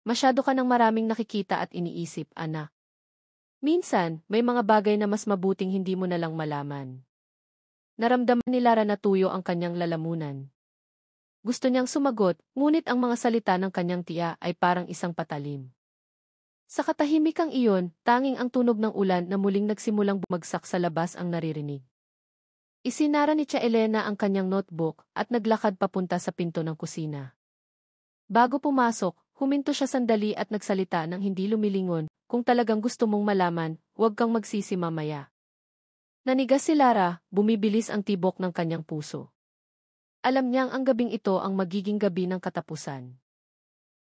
Masyado ka ng maraming nakikita at iniisip, anak. Minsan, may mga bagay na mas mabuting hindi mo na lang malaman. Naramdaman ni Lara na tuyo ang kanyang lalamunan. Gusto niyang sumagot, ngunit ang mga salita ng kanyang tiya ay parang isang patalim. Sa katahimikang iyon, tanging ang tunog ng ulan na muling nagsimulang bumagsak sa labas ang naririnig. Isinara ni Tia Elena ang kanyang notebook at naglakad papunta sa pinto ng kusina. Bago pumasok, huminto siya sandali at nagsalita ng hindi lumilingon, kung talagang gusto mong malaman, huwag kang magsisi mamaya. Nanigas si Lara, bumibilis ang tibok ng kanyang puso. Alam niyang ang gabing ito ang magiging gabi ng katapusan.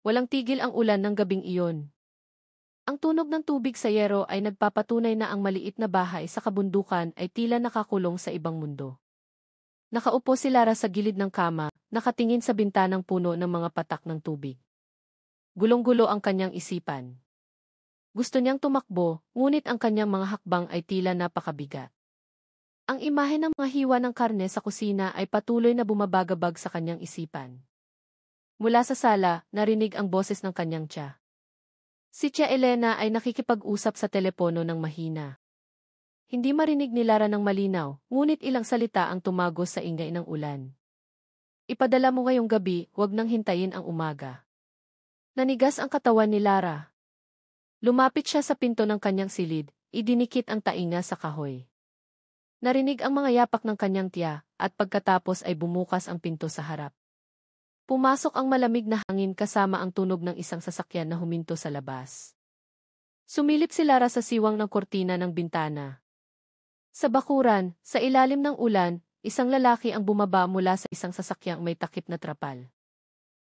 Walang tigil ang ulan ng gabing iyon. Ang tunog ng tubig sa yero ay nagpapatunay na ang maliit na bahay sa kabundukan ay tila nakakulong sa ibang mundo. Nakaupo si Lara sa gilid ng kama, nakatingin sa bintanang puno ng mga patak ng tubig. Gulong-gulo ang kanyang isipan. Gusto niyang tumakbo, ngunit ang kanyang mga hakbang ay tila napakabigat. Ang imahe ng mga hiwa ng karne sa kusina ay patuloy na bumabagabag sa kanyang isipan. Mula sa sala, narinig ang boses ng kanyang tiya. Si Tia Elena ay nakikipag-usap sa telepono ng mahina. Hindi marinig ni Lara ng malinaw, ngunit ilang salita ang tumagos sa ingay ng ulan. Ipadala mo ngayong gabi, huwag nang hintayin ang umaga. Nanigas ang katawan ni Lara. Lumapit siya sa pinto ng kanyang silid, idinikit ang tainga sa kahoy. Narinig ang mga yapak ng kanyang tiya, at pagkatapos ay bumukas ang pinto sa harap. Pumasok ang malamig na hangin kasama ang tunog ng isang sasakyan na huminto sa labas. Sumilip si Lara sa siwang ng kortina ng bintana. Sa bakuran, sa ilalim ng ulan, isang lalaki ang bumaba mula sa isang sasakyang may takip na trapal.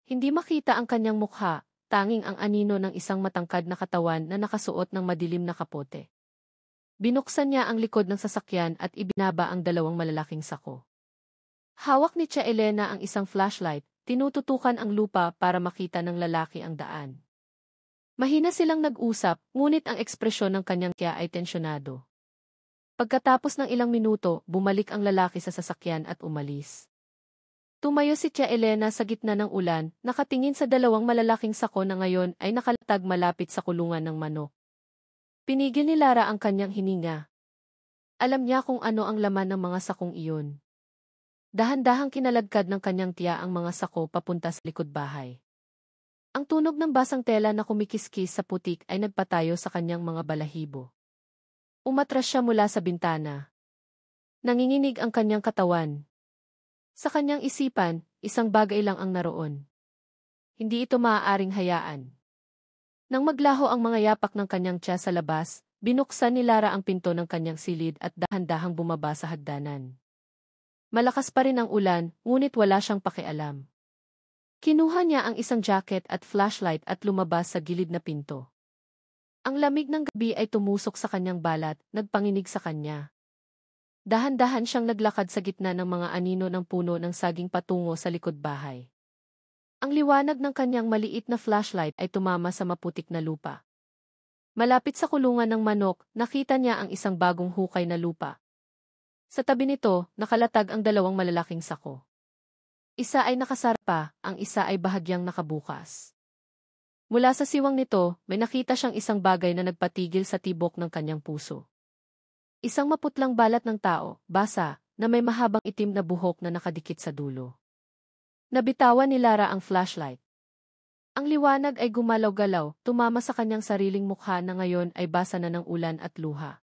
Hindi makita ang kanyang mukha, tanging ang anino ng isang matangkad na katawan na nakasuot ng madilim na kapote. Binuksan niya ang likod ng sasakyan at ibinaba ang dalawang malalaking sako. Hawak ni Tia Elena ang isang flashlight, tinututukan ang lupa para makita ng lalaki ang daan. Mahina silang nag-usap, ngunit ang ekspresyon ng kanyang tiya ay tensyonado. Pagkatapos ng ilang minuto, bumalik ang lalaki sa sasakyan at umalis. Tumayo si Tia Elena sa gitna ng ulan, nakatingin sa dalawang malalaking sako na ngayon ay nakalatag malapit sa kulungan ng manok. Pinigil ni Lara ang kanyang hininga. Alam niya kung ano ang laman ng mga sakong iyon. Dahan-dahang kinaladkad ng kanyang tiya ang mga sako papunta sa likod bahay. Ang tunog ng basang tela na kumikiskis sa putik ay nagpatayo sa kanyang mga balahibo. Umatras siya mula sa bintana. Nanginginig ang kanyang katawan. Sa kanyang isipan, isang bagay lang ang naroon. Hindi ito maaaring hayaan. Nang maglaho ang mga yapak ng kanyang tiya sa labas, binuksan ni Lara ang pinto ng kanyang silid at dahan-dahang bumaba sa hagdanan. Malakas pa rin ang ulan, ngunit wala siyang pakialam. Kinuha niya ang isang jacket at flashlight at lumabas sa gilid na pinto. Ang lamig ng gabi ay tumusok sa kanyang balat, nagpanginig sa kanya. Dahan-dahan siyang naglakad sa gitna ng mga anino ng puno ng saging patungo sa likod bahay. Ang liwanag ng kanyang maliit na flashlight ay tumama sa maputik na lupa. Malapit sa kulungan ng manok, nakita niya ang isang bagong hukay na lupa. Sa tabi nito, nakalatag ang dalawang malalaking sako. Isa ay nakasarpa, ang isa ay bahagyang nakabukas. Mula sa siwang nito, may nakita siyang isang bagay na nagpatigil sa tibok ng kanyang puso. Isang maputlang balat ng tao, basa, na may mahabang itim na buhok na nakadikit sa dulo. Nabitawan ni Lara ang flashlight. Ang liwanag ay gumalaw-galaw, tumama sa kanyang sariling mukha na ngayon ay basa na ng ulan at luha.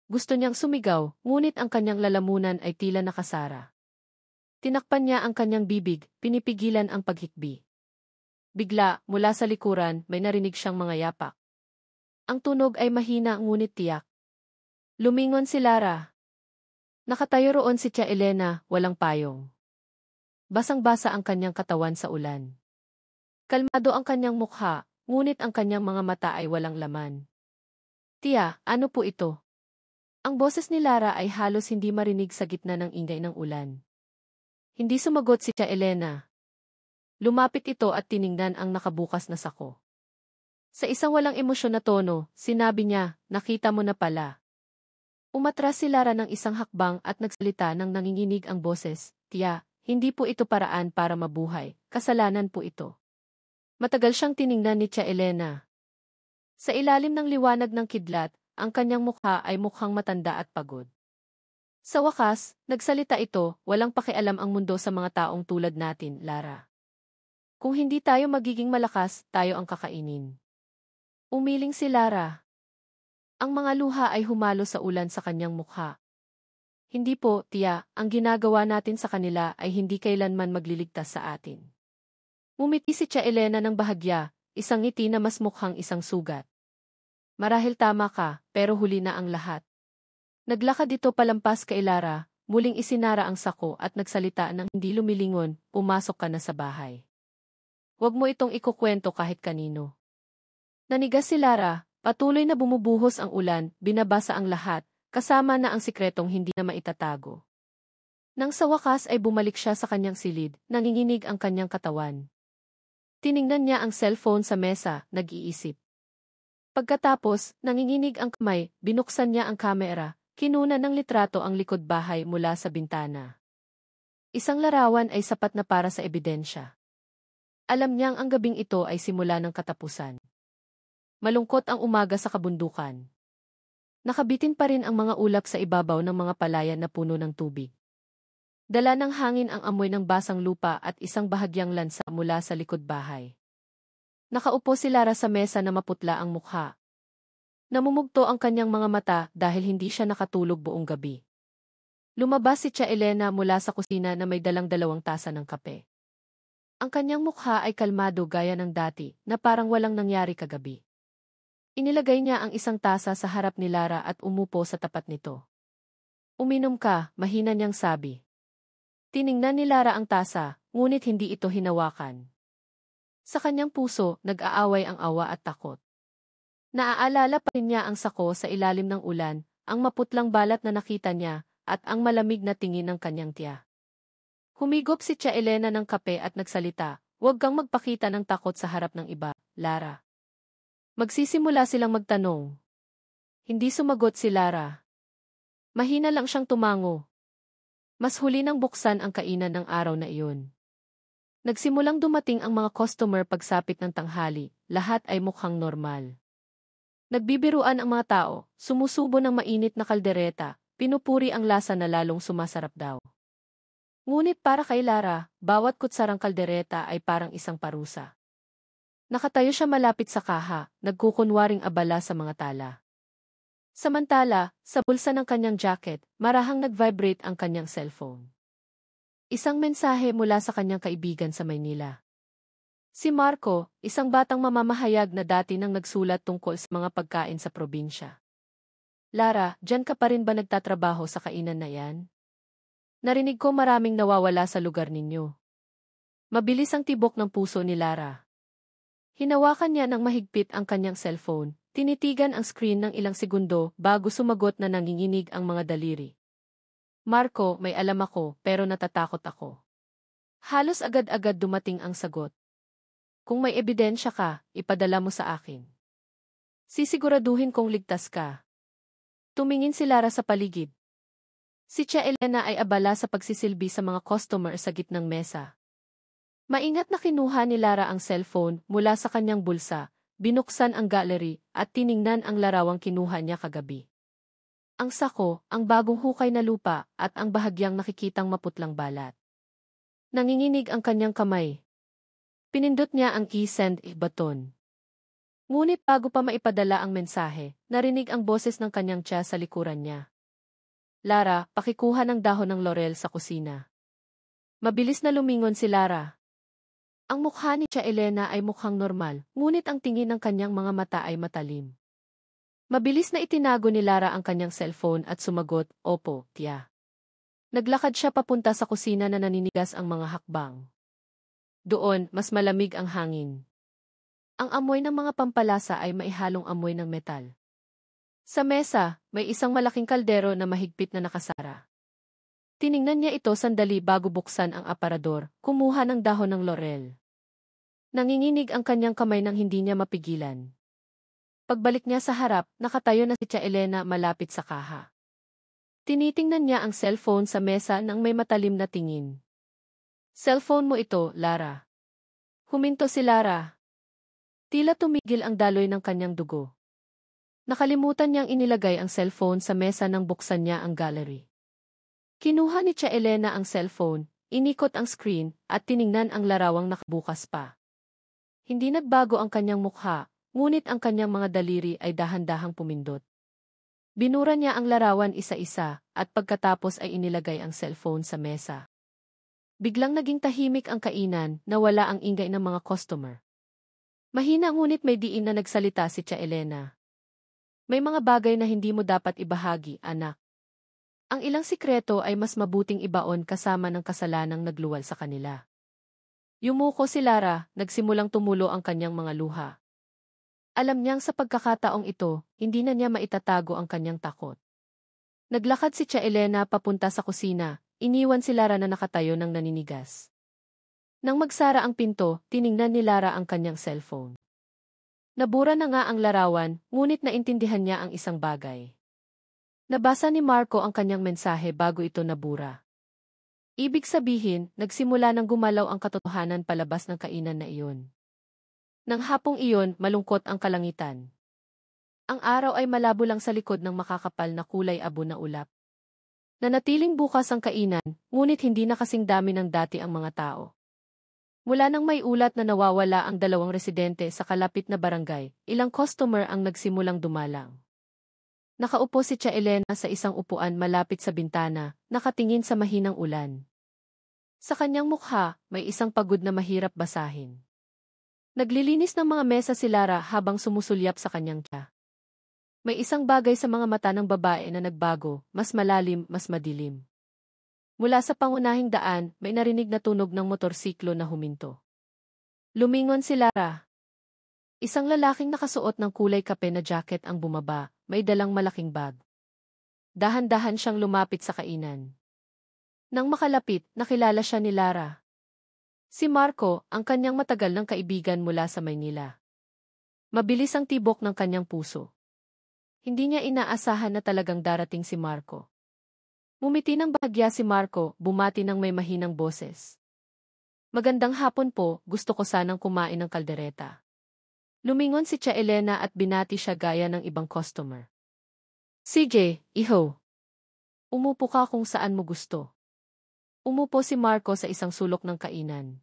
Gusto niyang sumigaw, ngunit ang kanyang lalamunan ay tila nakasara. Tinakpan niya ang kanyang bibig, pinipigilan ang paghikbi. Bigla, mula sa likuran, may narinig siyang mga yapak. Ang tunog ay mahina ngunit tiyak. Lumingon si Lara. Nakatayo roon si Tia Elena, walang payong. Basang-basa ang kanyang katawan sa ulan. Kalmado ang kanyang mukha, ngunit ang kanyang mga mata ay walang laman. Tia, ano po ito? Ang boses ni Lara ay halos hindi marinig sa gitna ng ingay ng ulan. Hindi sumagot si Tia Elena. Lumapit ito at tiningnan ang nakabukas na sako. Sa isang walang emosyon na tono, sinabi niya, nakita mo na pala. Umatras si Lara ng isang hakbang at nagsalita ng nanginginig ang boses, Tia, hindi po ito paraan para mabuhay, kasalanan po ito. Matagal siyang tiningnan ni Tia Elena. Sa ilalim ng liwanag ng kidlat, ang kanyang mukha ay mukhang matanda at pagod. Sa wakas, nagsalita ito, walang pakialam ang mundo sa mga taong tulad natin, Lara. Kung hindi tayo magiging malakas, tayo ang kakainin. Umiling si Lara. Ang mga luha ay humalo sa ulan sa kanyang mukha. Hindi po, Tia, ang ginagawa natin sa kanila ay hindi kailanman magliligtas sa atin. Ngumiti si Tia Elena ng bahagya, isang ngiti na mas mukhang isang sugat. Marahil tama ka, pero huli na ang lahat. Naglakad ito palampas kay Lara, muling isinara ang sako at nagsalita ng hindi lumilingon, pumasok ka na sa bahay. Huwag mo itong ikukwento kahit kanino. Nanigas si Lara, patuloy na bumubuhos ang ulan, binabasa ang lahat, kasama na ang sikretong hindi na maitatago. Nang sa wakas ay bumalik siya sa kanyang silid, nanginginig ang kanyang katawan. Tiningnan niya ang cellphone sa mesa, nag-iisip. Pagkatapos, nanginginig ang kamay, binuksan niya ang kamera, kinuna ng litrato ang likod bahay mula sa bintana. Isang larawan ay sapat na para sa ebidensya. Alam niyang ang gabing ito ay simula ng katapusan. Malungkot ang umaga sa kabundukan. Nakabitin pa rin ang mga ulap sa ibabaw ng mga palayan na puno ng tubig. Dala ng hangin ang amoy ng basang lupa at isang bahagyang lansa mula sa likod bahay. Nakaupo si Lara sa mesa na maputla ang mukha. Namumugto ang kanyang mga mata dahil hindi siya nakatulog buong gabi. Lumabas si Tia Elena mula sa kusina na may dalang 2 tasa ng kape. Ang kanyang mukha ay kalmado gaya ng dati na parang walang nangyari kagabi. Inilagay niya ang isang tasa sa harap ni Lara at umupo sa tapat nito. Uminom ka, mahina niyang sabi. Tiningnan ni Lara ang tasa, ngunit hindi ito hinawakan. Sa kanyang puso, nag-aaway ang awa at takot. Naaalala pa rin niya ang sako sa ilalim ng ulan, ang maputlang balat na nakita niya, at ang malamig na tingin ng kanyang tiya. Humigop si Tia Elena ng kape at nagsalita, huwag kang magpakita ng takot sa harap ng iba, Lara. Magsisimula silang magtanong. Hindi sumagot si Lara. Mahina lang siyang tumango. Mas huli nang buksan ang kainan ng araw na iyon. Nagsimulang dumating ang mga customer pagsapit ng tanghali, lahat ay mukhang normal. Nagbibiruan ang mga tao, sumusubo ng mainit na kaldereta, pinupuri ang lasa na lalong sumasarap daw. Ngunit para kay Lara, bawat kutsarang kaldereta ay parang isang parusa. Nakatayo siya malapit sa kaha, nagkukunwaring abala sa mga tala. Samantala, sa bulsa ng kanyang jacket, marahang nag-vibrate ang kanyang cellphone. Isang mensahe mula sa kanyang kaibigan sa Maynila. Si Marco, isang batang mamamahayag na dati nang nagsulat tungkol sa mga pagkain sa probinsya. Lara, diyan ka pa rin ba nagtatrabaho sa kainan na yan? Narinig ko maraming nawawala sa lugar ninyo. Mabilis ang tibok ng puso ni Lara. Hinawakan niya ng mahigpit ang kanyang cellphone, tinitigan ang screen ng ilang segundo bago sumagot na nanginginig ang mga daliri. Marco, may alam ako, pero natatakot ako. Halos agad-agad dumating ang sagot. Kung may ebidensya ka, ipadala mo sa akin. Sisiguraduhin kong ligtas ka. Tumingin si Lara sa paligid. Si Tia Elena ay abala sa pagsisilbi sa mga customer sa gitnang mesa. Maingat na kinuha ni Lara ang cellphone mula sa kanyang bulsa, binuksan ang gallery, at tiningnan ang larawang kinuha niya kagabi. Ang sako, ang bagong hukay na lupa, at ang bahagyang nakikitang maputlang balat. Nanginginig ang kanyang kamay. Pinindot niya ang i-send button. Ngunit bago pa maipadala ang mensahe, narinig ang boses ng kanyang tiya sa likuran niya. Lara, pakikuha ng dahon ng laurel sa kusina. Mabilis na lumingon si Lara. Ang mukha ni Tia Elena ay mukhang normal, ngunit ang tingin ng kanyang mga mata ay matalim. Mabilis na itinago ni Lara ang kanyang cellphone at sumagot, Opo, tiya. Naglakad siya papunta sa kusina na naninigas ang mga hakbang. Doon, mas malamig ang hangin. Ang amoy ng mga pampalasa ay maihalong amoy ng metal. Sa mesa, may isang malaking kaldero na mahigpit na nakasara. Tiningnan niya ito sandali bago buksan ang aparador, kumuha ng dahon ng laurel. Nanginginig ang kanyang kamay nang hindi niya mapigilan. Pagbalik niya sa harap, nakatayo na si Tia Elena malapit sa kaha. Tinitingnan niya ang cellphone sa mesa nang may matalim na tingin. "Cellphone mo ito, Lara." Huminto si Lara. Tila tumigil ang daloy ng kanyang dugo. Nakalimutan niyang inilagay ang cellphone sa mesa nang buksan niya ang gallery. Kinuha ni Tia Elena ang cellphone, inikot ang screen, at tiningnan ang larawang nakabukas pa. Hindi nagbago ang kanyang mukha, ngunit ang kanyang mga daliri ay dahan-dahang pumindot. Binura niya ang larawan isa-isa, at pagkatapos ay inilagay ang cellphone sa mesa. Biglang naging tahimik ang kainan, nawala ang ingay ng mga customer. Mahina ngunit may diin na nagsalita si Tia Elena. "May mga bagay na hindi mo dapat ibahagi, anak. Ang ilang sikreto ay mas mabuting ibaon kasama ng kasalanang nagluwal sa kanila." Yumuko si Lara, nagsimulang tumulo ang kanyang mga luha. Alam niyang sa pagkakataong ito, hindi na niya maitatago ang kanyang takot. Naglakad si Tia Elena papunta sa kusina, iniwan si Lara na nakatayo ng naninigas. Nang magsara ang pinto, tiningnan ni Lara ang kanyang cellphone. Nabura na nga ang larawan, ngunit naintindihan niya ang isang bagay. Nabasa ni Marco ang kanyang mensahe bago ito nabura. Ibig sabihin, nagsimula nang gumalaw ang katotohanan palabas ng kainan na iyon. Nang hapong iyon, malungkot ang kalangitan. Ang araw ay malabo lang sa likod ng makakapal na kulay abo na ulap. Nanatiling bukas ang kainan, ngunit hindi na kasing dami ng dati ang mga tao. Mula nang may ulat na nawawala ang 2 residente sa kalapit na barangay, ilang customer ang nagsimulang dumalang. Nakaupo si Tia Elena sa isang upuan malapit sa bintana, nakatingin sa mahinang ulan. Sa kanyang mukha, may isang pagod na mahirap basahin. Naglilinis ng mga mesa si Lara habang sumusulyap sa kanyang tiya. May isang bagay sa mga mata ng babae na nagbago, mas malalim, mas madilim. Mula sa pangunahing daan, may narinig na tunog ng motorsiklo na huminto. Lumingon si Lara. Isang lalaking nakasuot ng kulay kape na jacket ang bumaba, may dalang malaking bag. Dahan-dahan siyang lumapit sa kainan. Nang makalapit, nakilala siya ni Lara. Si Marco, ang kanyang matagal ng kaibigan mula sa Maynila. Mabilis ang tibok ng kanyang puso. Hindi niya inaasahan na talagang darating si Marco. Ngumiti ng bahagya si Marco, bumati ng may mahinang boses. "Magandang hapon po, gusto ko sanang kumain ng kaldereta." Lumingon si Tia Elena at binati siya gaya ng ibang customer. "CJ, iho. Umupo ka kung saan mo gusto." Umupo si Marco sa isang sulok ng kainan.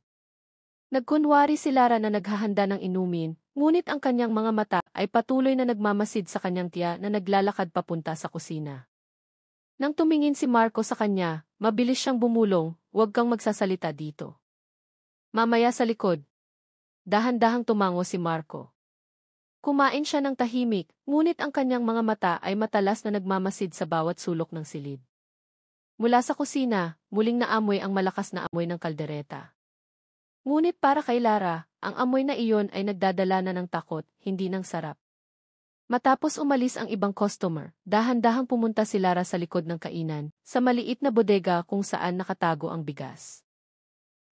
Nagkunwari si Lara na naghahanda ng inumin, ngunit ang kanyang mga mata ay patuloy na nagmamasid sa kanyang tiya na naglalakad papunta sa kusina. Nang tumingin si Marco sa kanya, mabilis siyang bumulong, "Huwag kang magsasalita dito. Mamaya sa likod." Dahan-dahang tumango si Marco. Kumain siya ng tahimik, ngunit ang kanyang mga mata ay matalas na nagmamasid sa bawat sulok ng silid. Mula sa kusina, muling naamoy ang malakas na amoy ng kaldereta. Ngunit para kay Lara, ang amoy na iyon ay nagdadala na ng takot, hindi ng sarap. Matapos umalis ang ibang customer, dahan-dahang pumunta si Lara sa likod ng kainan, sa maliit na bodega kung saan nakatago ang bigas.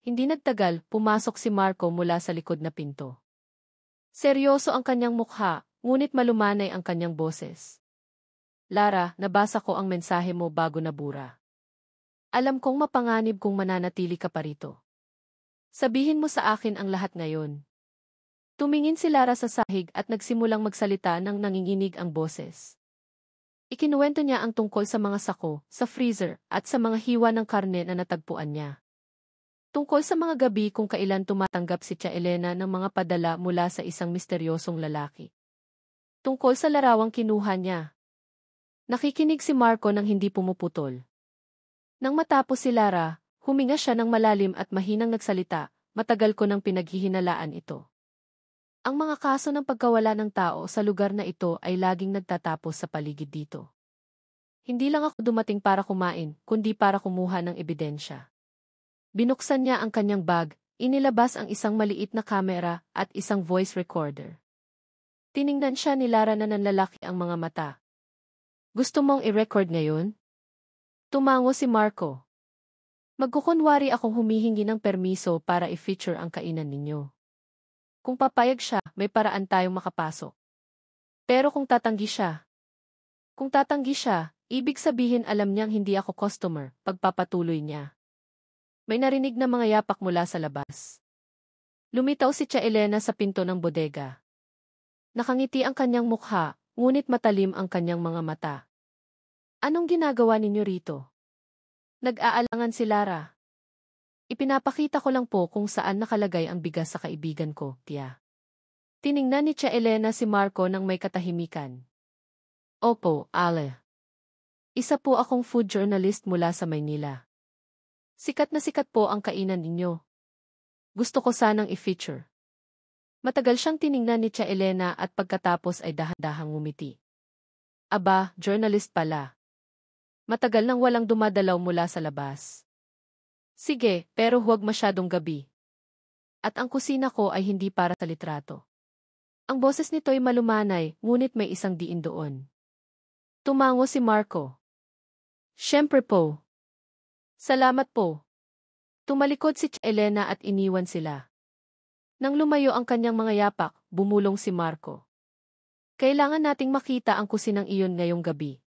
Hindi nagtagal, pumasok si Marco mula sa likod na pinto. Seryoso ang kanyang mukha, ngunit malumanay ang kanyang boses. "Lara, nabasa ko ang mensahe mo bago nabura. Alam kong mapanganib kung mananatili ka pa rito. Sabihin mo sa akin ang lahat ngayon." Tumingin si Lara sa sahig at nagsimulang magsalita nang nanginginig ang boses. Ikinuwento niya ang tungkol sa mga sako, sa freezer, at sa mga hiwa ng karne na natagpuan niya. Tungkol sa mga gabi kung kailan tumatanggap si Tia Elena ng mga padala mula sa isang misteryosong lalaki. Tungkol sa larawang kinuha niya. Nakikinig si Marco nang hindi pumuputol. Nang matapos si Lara, huminga siya ng malalim at mahinang nagsalita, "Matagal ko nang pinaghihinalaan ito. Ang mga kaso ng pagkawala ng tao sa lugar na ito ay laging nagtatapos sa paligid dito. Hindi lang ako dumating para kumain, kundi para kumuha ng ebidensya." Binuksan niya ang kanyang bag, inilabas ang isang maliit na kamera at isang voice recorder. Tiningnan siya ni Lara na nanlalaki ang mga mata. Gusto mong i-record ngayon? Tumango si Marco. Magkukunwari akong humihingi ng permiso para i-feature ang kainan ninyo. Kung papayag siya, may paraan tayong makapasok. Pero kung tatanggi siya, ibig sabihin alam niyang hindi ako customer, pagpapatuloy niya. May narinig na mga yapak mula sa labas. Lumitaw si Tia Elena sa pinto ng bodega. Nakangiti ang kanyang mukha, ngunit matalim ang kanyang mga mata. Anong ginagawa ninyo rito? Nag-aalangan si Lara. Ipinapakita ko lang po kung saan nakalagay ang bigas sa kaibigan ko, Tia. Tiningnan ni Tia Elena si Marco nang may katahimikan. Opo, Ale. Isa po akong food journalist mula sa Maynila. Sikat na sikat po ang kainan ninyo. Gusto ko sanang i-feature. Matagal siyang tiningnan ni Tia Elena at pagkatapos ay dahan-dahang ngumiti. Aba, journalist pala. Matagal nang walang dumadalaw mula sa labas. Sige, pero huwag masyadong gabi. At ang kusina ko ay hindi para sa litrato. Ang boses nito'y malumanay, ngunit may isang diin doon. Tumango si Marco. Siyempre po. Salamat po. Tumalikod si Tia Elena at iniwan sila. Nang lumayo ang kanyang mga yapak, bumulong si Marco. Kailangan nating makita ang kusinang iyon ngayong gabi.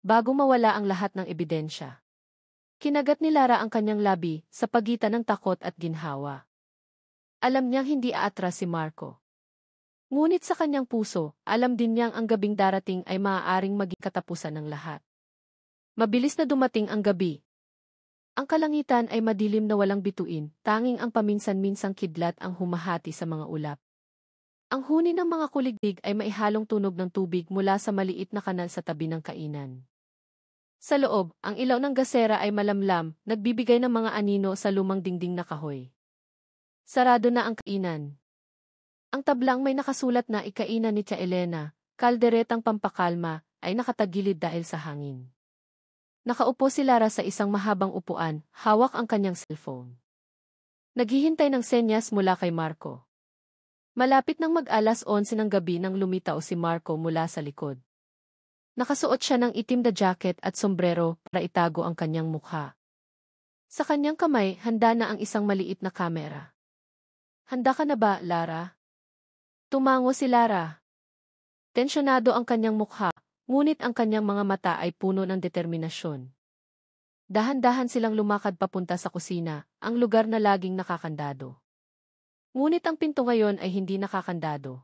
Bago mawala ang lahat ng ebidensya. Kinagat ni Lara ang kanyang labi sa pagitan ng takot at ginhawa. Alam niyang hindi aatras si Marco. Ngunit sa kanyang puso, alam din niyang ang gabing darating ay maaaring maging katapusan ng lahat. Mabilis na dumating ang gabi. Ang kalangitan ay madilim na walang bituin, tanging ang paminsan-minsang kidlat ang humahati sa mga ulap. Ang huni ng mga kuliglig ay maihalong tunog ng tubig mula sa maliit na kanal sa tabi ng kainan. Sa loob, ang ilaw ng gasera ay malamlam, nagbibigay ng mga anino sa lumang dingding na kahoy. Sarado na ang kainan. Ang tablang may nakasulat na ikainan ni Tia Elena, kalderetang pampakalma, ay nakatagilid dahil sa hangin. Nakaupo si Lara sa isang mahabang upuan, hawak ang kanyang cellphone. Naghihintay ng senyas mula kay Marco. Malapit nang mag-alas 11 ng gabi nang lumitaw si Marco mula sa likod. Nakasuot siya ng itim na jacket at sombrero para itago ang kanyang mukha. Sa kanyang kamay, handa na ang isang maliit na kamera. Handa ka na ba, Lara? Tumango si Lara. Tensyonado ang kanyang mukha, ngunit ang kanyang mga mata ay puno ng determinasyon. Dahan-dahan silang lumakad papunta sa kusina, ang lugar na laging nakakandado. Ngunit ang pinto ngayon ay hindi nakakandado.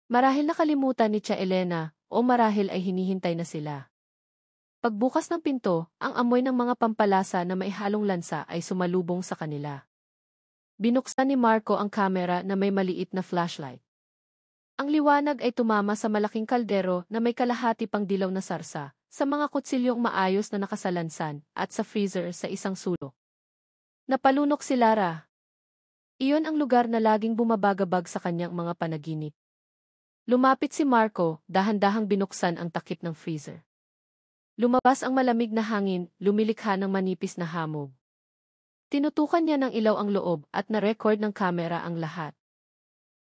Marahil nakalimutan ni Tia Elena, o marahil ay hinihintay na sila. Pagbukas ng pinto, ang amoy ng mga pampalasa na may halong lansa ay sumalubong sa kanila. Binuksan ni Marco ang kamera na may maliit na flashlight. Ang liwanag ay tumama sa malaking kaldero na may kalahati pang dilaw na sarsa, sa mga kutsilyong maayos na nakasalansan, at sa freezer sa isang sulok. Napalunok si Lara. Iyon ang lugar na laging bumabagabag sa kanyang mga panaginip. Lumapit si Marco, dahan-dahang binuksan ang takip ng freezer. Lumabas ang malamig na hangin, lumilikha ng manipis na hamog. Tinutukan niya ng ilaw ang loob at na-record ng kamera ang lahat.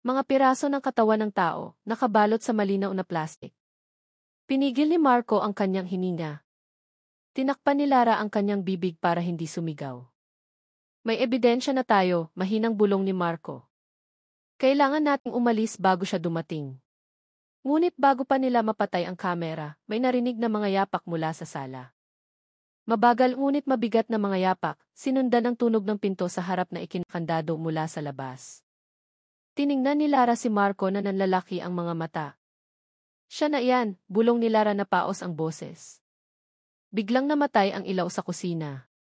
Mga piraso ng katawan ng tao, nakabalot sa malinaw na plastik. Pinigil ni Marco ang kanyang hininga. Tinakpan ni Lara ang kanyang bibig para hindi sumigaw. May ebidensya na tayo, mahinang bulong ni Marco. Kailangan nating umalis bago siya dumating. Ngunit bago pa nila mapatay ang kamera, may narinig na mga yapak mula sa sala. Mabagal ngunit mabigat na mga yapak, sinundan ang tunog ng pinto sa harap na ikinakandado mula sa labas. Tiningnan ni Lara si Marco na nanlalaki ang mga mata. Siya na iyan, bulong ni Lara na paos ang boses. Biglang namatay ang ilaw sa kusina.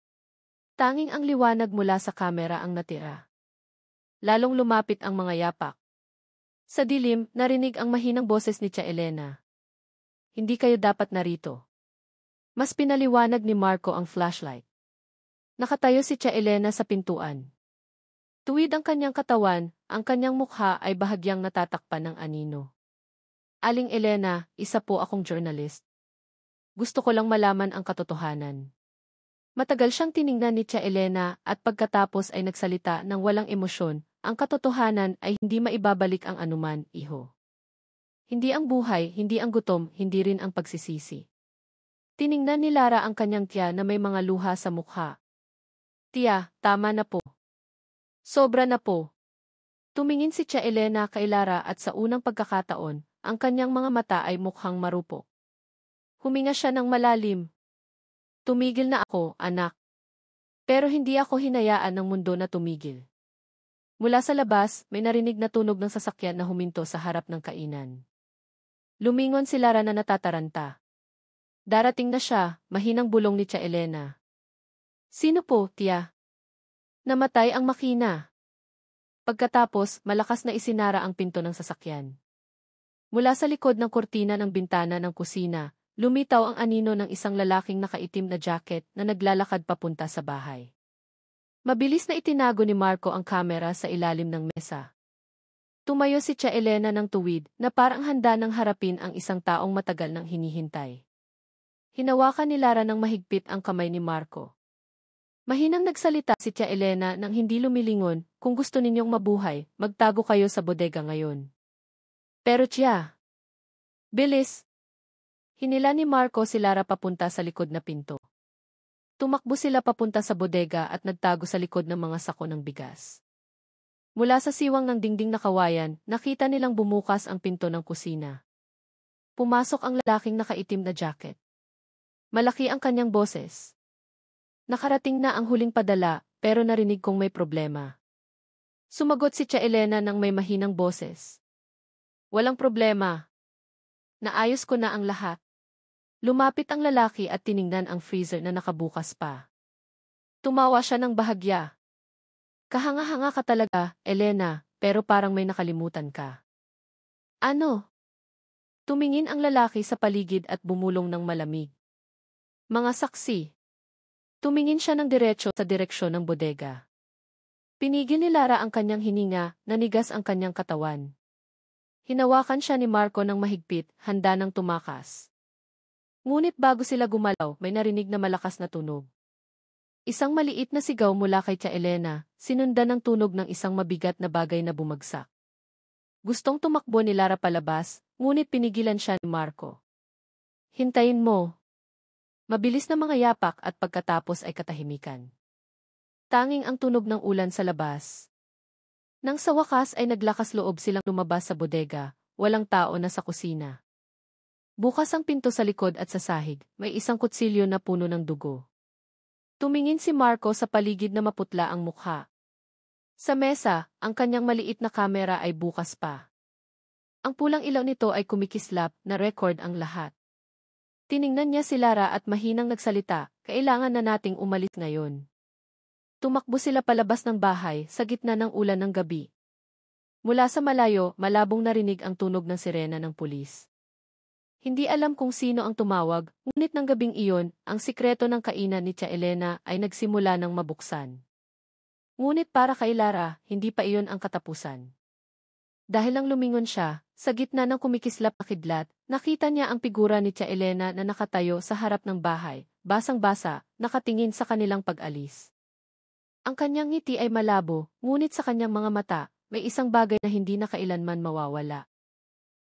Tanging ang liwanag mula sa kamera ang natira. Lalong lumapit ang mga yapak. Sa dilim, narinig ang mahinang boses ni Tia Elena. Hindi kayo dapat narito. Mas pinaliwanag ni Marco ang flashlight. Nakatayo si Tia Elena sa pintuan. Tuwid ang kanyang katawan, ang kanyang mukha ay bahagyang natatakpan ng anino. Aling Elena, isa po akong journalist. Gusto ko lang malaman ang katotohanan. Matagal siyang tiningnan ni Tia Elena at pagkatapos ay nagsalita ng walang emosyon. Ang katotohanan ay hindi maibabalik ang anuman, iho. Hindi ang buhay, hindi ang gutom, hindi rin ang pagsisisi. Tiningnan ni Lara ang kanyang tiya na may mga luha sa mukha. Tiya, tama na po. Sobra na po. Tumingin si Tia Elena kay Lara at sa unang pagkakataon, ang kanyang mga mata ay mukhang marupok. Huminga siya ng malalim. Tumigil na ako, anak. Pero hindi ako hinayaan ng mundo na tumigil. Mula sa labas, may narinig na tunog ng sasakyan na huminto sa harap ng kainan. Lumingon si Lara na natataranta. Darating na siya, mahinang bulong ni Tia Elena. Sino po, tiya? Namatay ang makina. Pagkatapos, malakas na isinara ang pinto ng sasakyan. Mula sa likod ng kurtina ng bintana ng kusina, lumitaw ang anino ng isang lalaking nakaitim na jacket na naglalakad papunta sa bahay. Mabilis na itinago ni Marco ang kamera sa ilalim ng mesa. Tumayo si Tia Elena ng tuwid na parang handa ng harapin ang isang taong matagal nang hinihintay. Hinawakan ni Lara ng mahigpit ang kamay ni Marco. Mahinang nagsalita si Tia Elena nang hindi lumilingon, kung gusto ninyong mabuhay, magtago kayo sa bodega ngayon. Pero Tia, bilis! Hinila ni Marco si Lara papunta sa likod na pinto. Tumakbo sila papunta sa bodega at nagtago sa likod ng mga sako ng bigas. Mula sa siwang ng dingding na kawayan, nakita nilang bumukas ang pinto ng kusina. Pumasok ang lalaking nakaitim na jacket. Malaki ang kanyang boses. Nakarating na ang huling padala, pero narinig kong may problema. Sumagot si Tia Elena ng may mahinang boses. Walang problema. Naayos ko na ang lahat. Lumapit ang lalaki at tiningnan ang freezer na nakabukas pa. Tumawa siya ng bahagya. Kahanga-hanga ka talaga, Elena, pero parang may nakalimutan ka. Ano? Tumingin ang lalaki sa paligid at bumulong ng malamig. Mga saksi. Tumingin siya ng diretso sa direksyon ng bodega. Pinigil ni Lara ang kanyang hininga, nanigas ang kanyang katawan. Hinawakan siya ni Marco ng mahigpit, handa ng tumakas. Ngunit bago sila gumalaw, may narinig na malakas na tunog. Isang maliit na sigaw mula kay Tia Elena, sinundan ng tunog ng isang mabigat na bagay na bumagsak. Gustong tumakbo ni Lara palabas, ngunit pinigilan siya ni Marco. Hintayin mo. Mabilis na mga yapak at pagkatapos ay katahimikan. Tanging ang tunog ng ulan sa labas. Nang sa wakas ay naglakas loob silang lumabas sa bodega, walang tao na sa kusina. Bukas ang pinto sa likod at sa sahig, may isang kutsilyo na puno ng dugo. Tumingin si Marco sa paligid na maputla ang mukha. Sa mesa, ang kanyang maliit na kamera ay bukas pa. Ang pulang ilaw nito ay kumikislap, na record ang lahat. Tiningnan niya si Lara at mahinang nagsalita, kailangan na nating umalis ngayon. Tumakbo sila palabas ng bahay sa gitna ng ulan ng gabi. Mula sa malayo, malabong narinig ang tunog ng sirena ng pulis. Hindi alam kung sino ang tumawag, ngunit ng gabing iyon, ang sikreto ng kainan ni Tia Elena ay nagsimula ng mabuksan. Ngunit para kay Lara, hindi pa iyon ang katapusan. Dahil lang lumingon siya, sa gitna ng kumikislap na kidlat, nakita niya ang figura ni Tia Elena na nakatayo sa harap ng bahay, basang-basa, nakatingin sa kanilang pag-alis. Ang kanyang ngiti ay malabo, ngunit sa kanyang mga mata, may isang bagay na hindi na kailanman mawawala.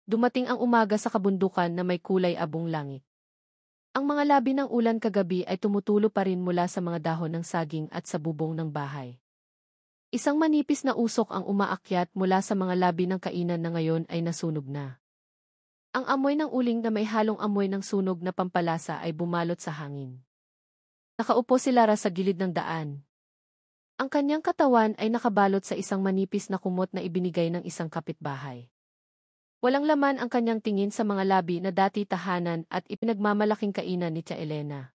Dumating ang umaga sa kabundukan na may kulay abong langit. Ang mga labi ng ulan kagabi ay tumutulo pa rin mula sa mga dahon ng saging at sa bubong ng bahay. Isang manipis na usok ang umaakyat mula sa mga labi ng kainan na ngayon ay nasunog na. Ang amoy ng uling na may halong amoy ng sunog na pampalasa ay bumalot sa hangin. Nakaupo si Lara sa gilid ng daan. Ang kanyang katawan ay nakabalot sa isang manipis na kumot na ibinigay ng isang kapitbahay. Walang laman ang kanyang tingin sa mga labi na dati tahanan at ipinagmamalaking kainan ni Tia Elena.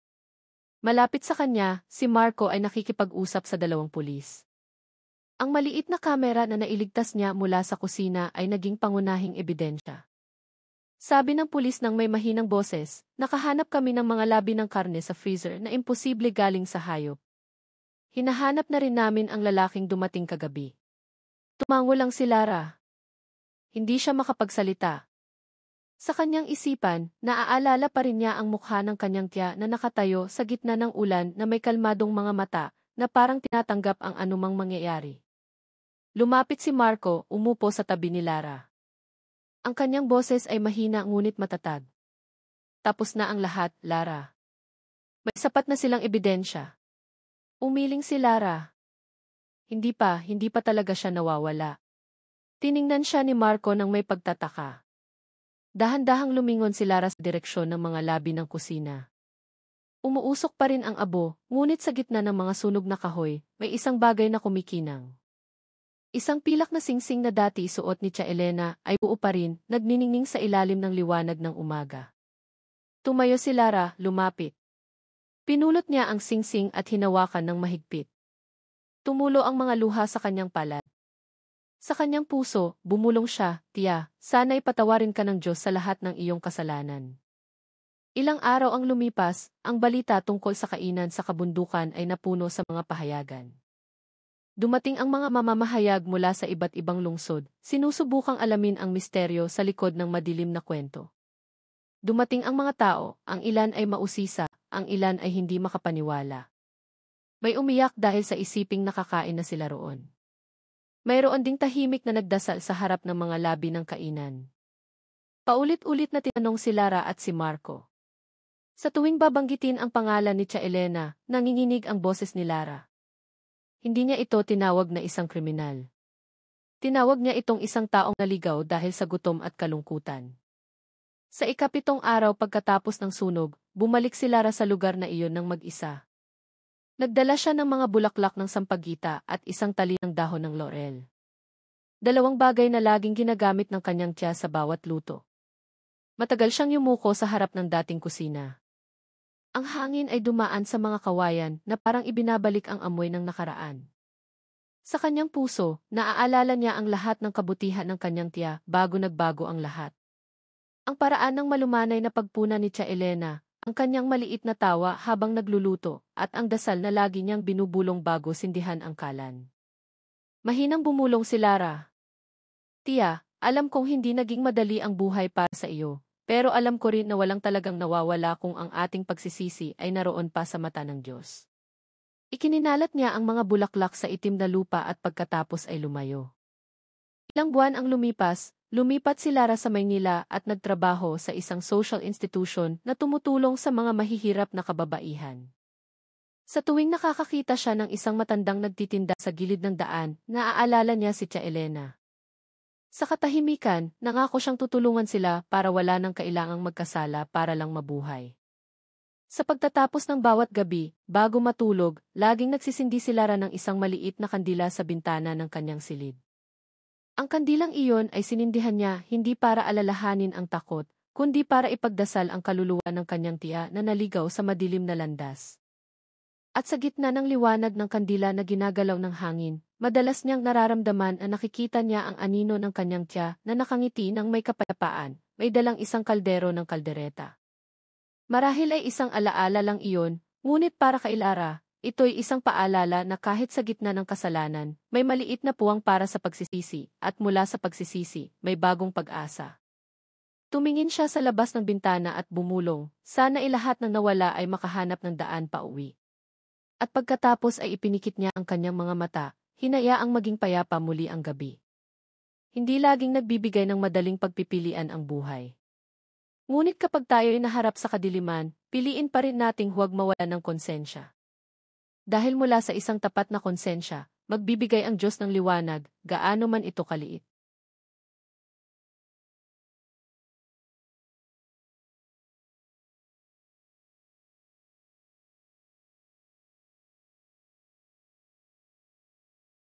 Malapit sa kanya, si Marco ay nakikipag-usap sa dalawang pulis. Ang maliit na kamera na nailigtas niya mula sa kusina ay naging pangunahing ebidensya. Sabi ng pulis ng may mahinang boses, nakahanap kami ng mga labi ng karne sa freezer na imposible galing sa hayop. Hinahanap na rin namin ang lalaking dumating kagabi. Tumango lang si Lara. Hindi siya makapagsalita. Sa kanyang isipan, naaalala pa rin niya ang mukha ng kanyang tiya na nakatayo sa gitna ng ulan na may kalmadong mga mata na parang tinatanggap ang anumang mangyayari. Lumapit si Marco, umupo sa tabi ni Lara. Ang kanyang boses ay mahina ngunit matatag. Tapos na ang lahat, Lara. May sapat na silang ebidensya. Umiling si Lara. Hindi pa talaga siya nawawala. Tiningnan siya ni Marco nang may pagtataka. Dahan-dahang lumingon si Lara sa direksyon ng mga labi ng kusina. Umuusok pa rin ang abo, ngunit sa gitna ng mga sunog na kahoy, may isang bagay na kumikinang. Isang pilak na singsing na dati suot ni Tia Elena ay buo pa rin, nagniningning sa ilalim ng liwanag ng umaga. Tumayo si Lara, lumapit. Pinulot niya ang singsing at hinawakan ng mahigpit. Tumulo ang mga luha sa kanyang palad. Sa kanyang puso, bumulong siya, "Tia, sana'y patawarin ka ng Diyos sa lahat ng iyong kasalanan." Ilang araw ang lumipas, ang balita tungkol sa kainan sa kabundukan ay napuno sa mga pahayagan. Dumating ang mga mamamahayag mula sa iba't ibang lungsod, sinusubukang alamin ang misteryo sa likod ng madilim na kwento. Dumating ang mga tao, ang ilan ay mausisa, ang ilan ay hindi makapaniwala. May umiyak dahil sa isiping nakakain na sila roon. Mayroon ding tahimik na nagdasal sa harap ng mga labi ng kainan. Paulit-ulit na tinanong si Lara at si Marco. Sa tuwing babanggitin ang pangalan ni Tia Elena, nanginginig ang boses ni Lara. Hindi niya ito tinawag na isang kriminal. Tinawag niya itong isang taong naligaw dahil sa gutom at kalungkutan. Sa ika-7 araw pagkatapos ng sunog, bumalik si Lara sa lugar na iyon ng mag-isa. Nagdala siya ng mga bulaklak ng sampagita at isang tali ng dahon ng laurel. 2 bagay na laging ginagamit ng kanyang tiya sa bawat luto. Matagal siyang yumuko sa harap ng dating kusina. Ang hangin ay dumaan sa mga kawayan na parang ibinabalik ang amoy ng nakaraan. Sa kanyang puso, naaalala niya ang lahat ng kabutihan ng kanyang tiya bago nagbago ang lahat. Ang paraan ng malumanay na pagpuna ni Tia Elena, ang kanyang maliit na tawa habang nagluluto, at ang dasal na lagi niyang binubulong bago sindihan ang kalan. Mahinang bumulong si Lara. "Tia, alam kong hindi naging madali ang buhay para sa iyo, pero alam ko rin na walang talagang nawawala kung ang ating pagsisisi ay naroon pa sa mata ng Diyos." Ikininalat niya ang mga bulaklak sa itim na lupa at pagkatapos ay lumayo. Ilang buwan ang lumipat si Lara sa Maynila at nagtrabaho sa isang social institution na tumutulong sa mga mahihirap na kababaihan. Sa tuwing nakakakita siya ng isang matandang nagtitinda sa gilid ng daan, naaalala niya si Tia Elena. Sa katahimikan, nangako siyang tutulungan sila para wala nang kailangang magkasala para lang mabuhay. Sa pagtatapos ng bawat gabi, bago matulog, laging nagsisindi si Lara ng isang maliit na kandila sa bintana ng kanyang silid. Ang kandilang iyon ay sinindihan niya hindi para alalahanin ang takot, kundi para ipagdasal ang kaluluwa ng kanyang tiya na naligaw sa madilim na landas. At sa gitna ng liwanag ng kandila na ginagalaw ng hangin, madalas niyang nararamdaman na nakikita niya ang anino ng kanyang tiya na nakangiti ng may kapayapaan, may dalang isang kaldero ng kaldereta. Marahil ay isang alaala lang iyon, ngunit para kay Lara, ito'y isang paalala na kahit sa gitna ng kasalanan, may maliit na puwang para sa pagsisisi, at mula sa pagsisisi, may bagong pag-asa. Tumingin siya sa labas ng bintana at bumulong, sana lahat ng nawala ay makahanap ng daan pa uwi. At pagkatapos ay ipinikit niya ang kanyang mga mata, hinayaang maging payapa muli ang gabi. Hindi laging nagbibigay ng madaling pagpipilian ang buhay. Ngunit kapag tayo'y naharap sa kadiliman, piliin pa rin nating huwag mawala ng konsensya. Dahil mula sa isang tapat na konsensya, magbibigay ang Diyos ng liwanag, gaano man ito kaliit.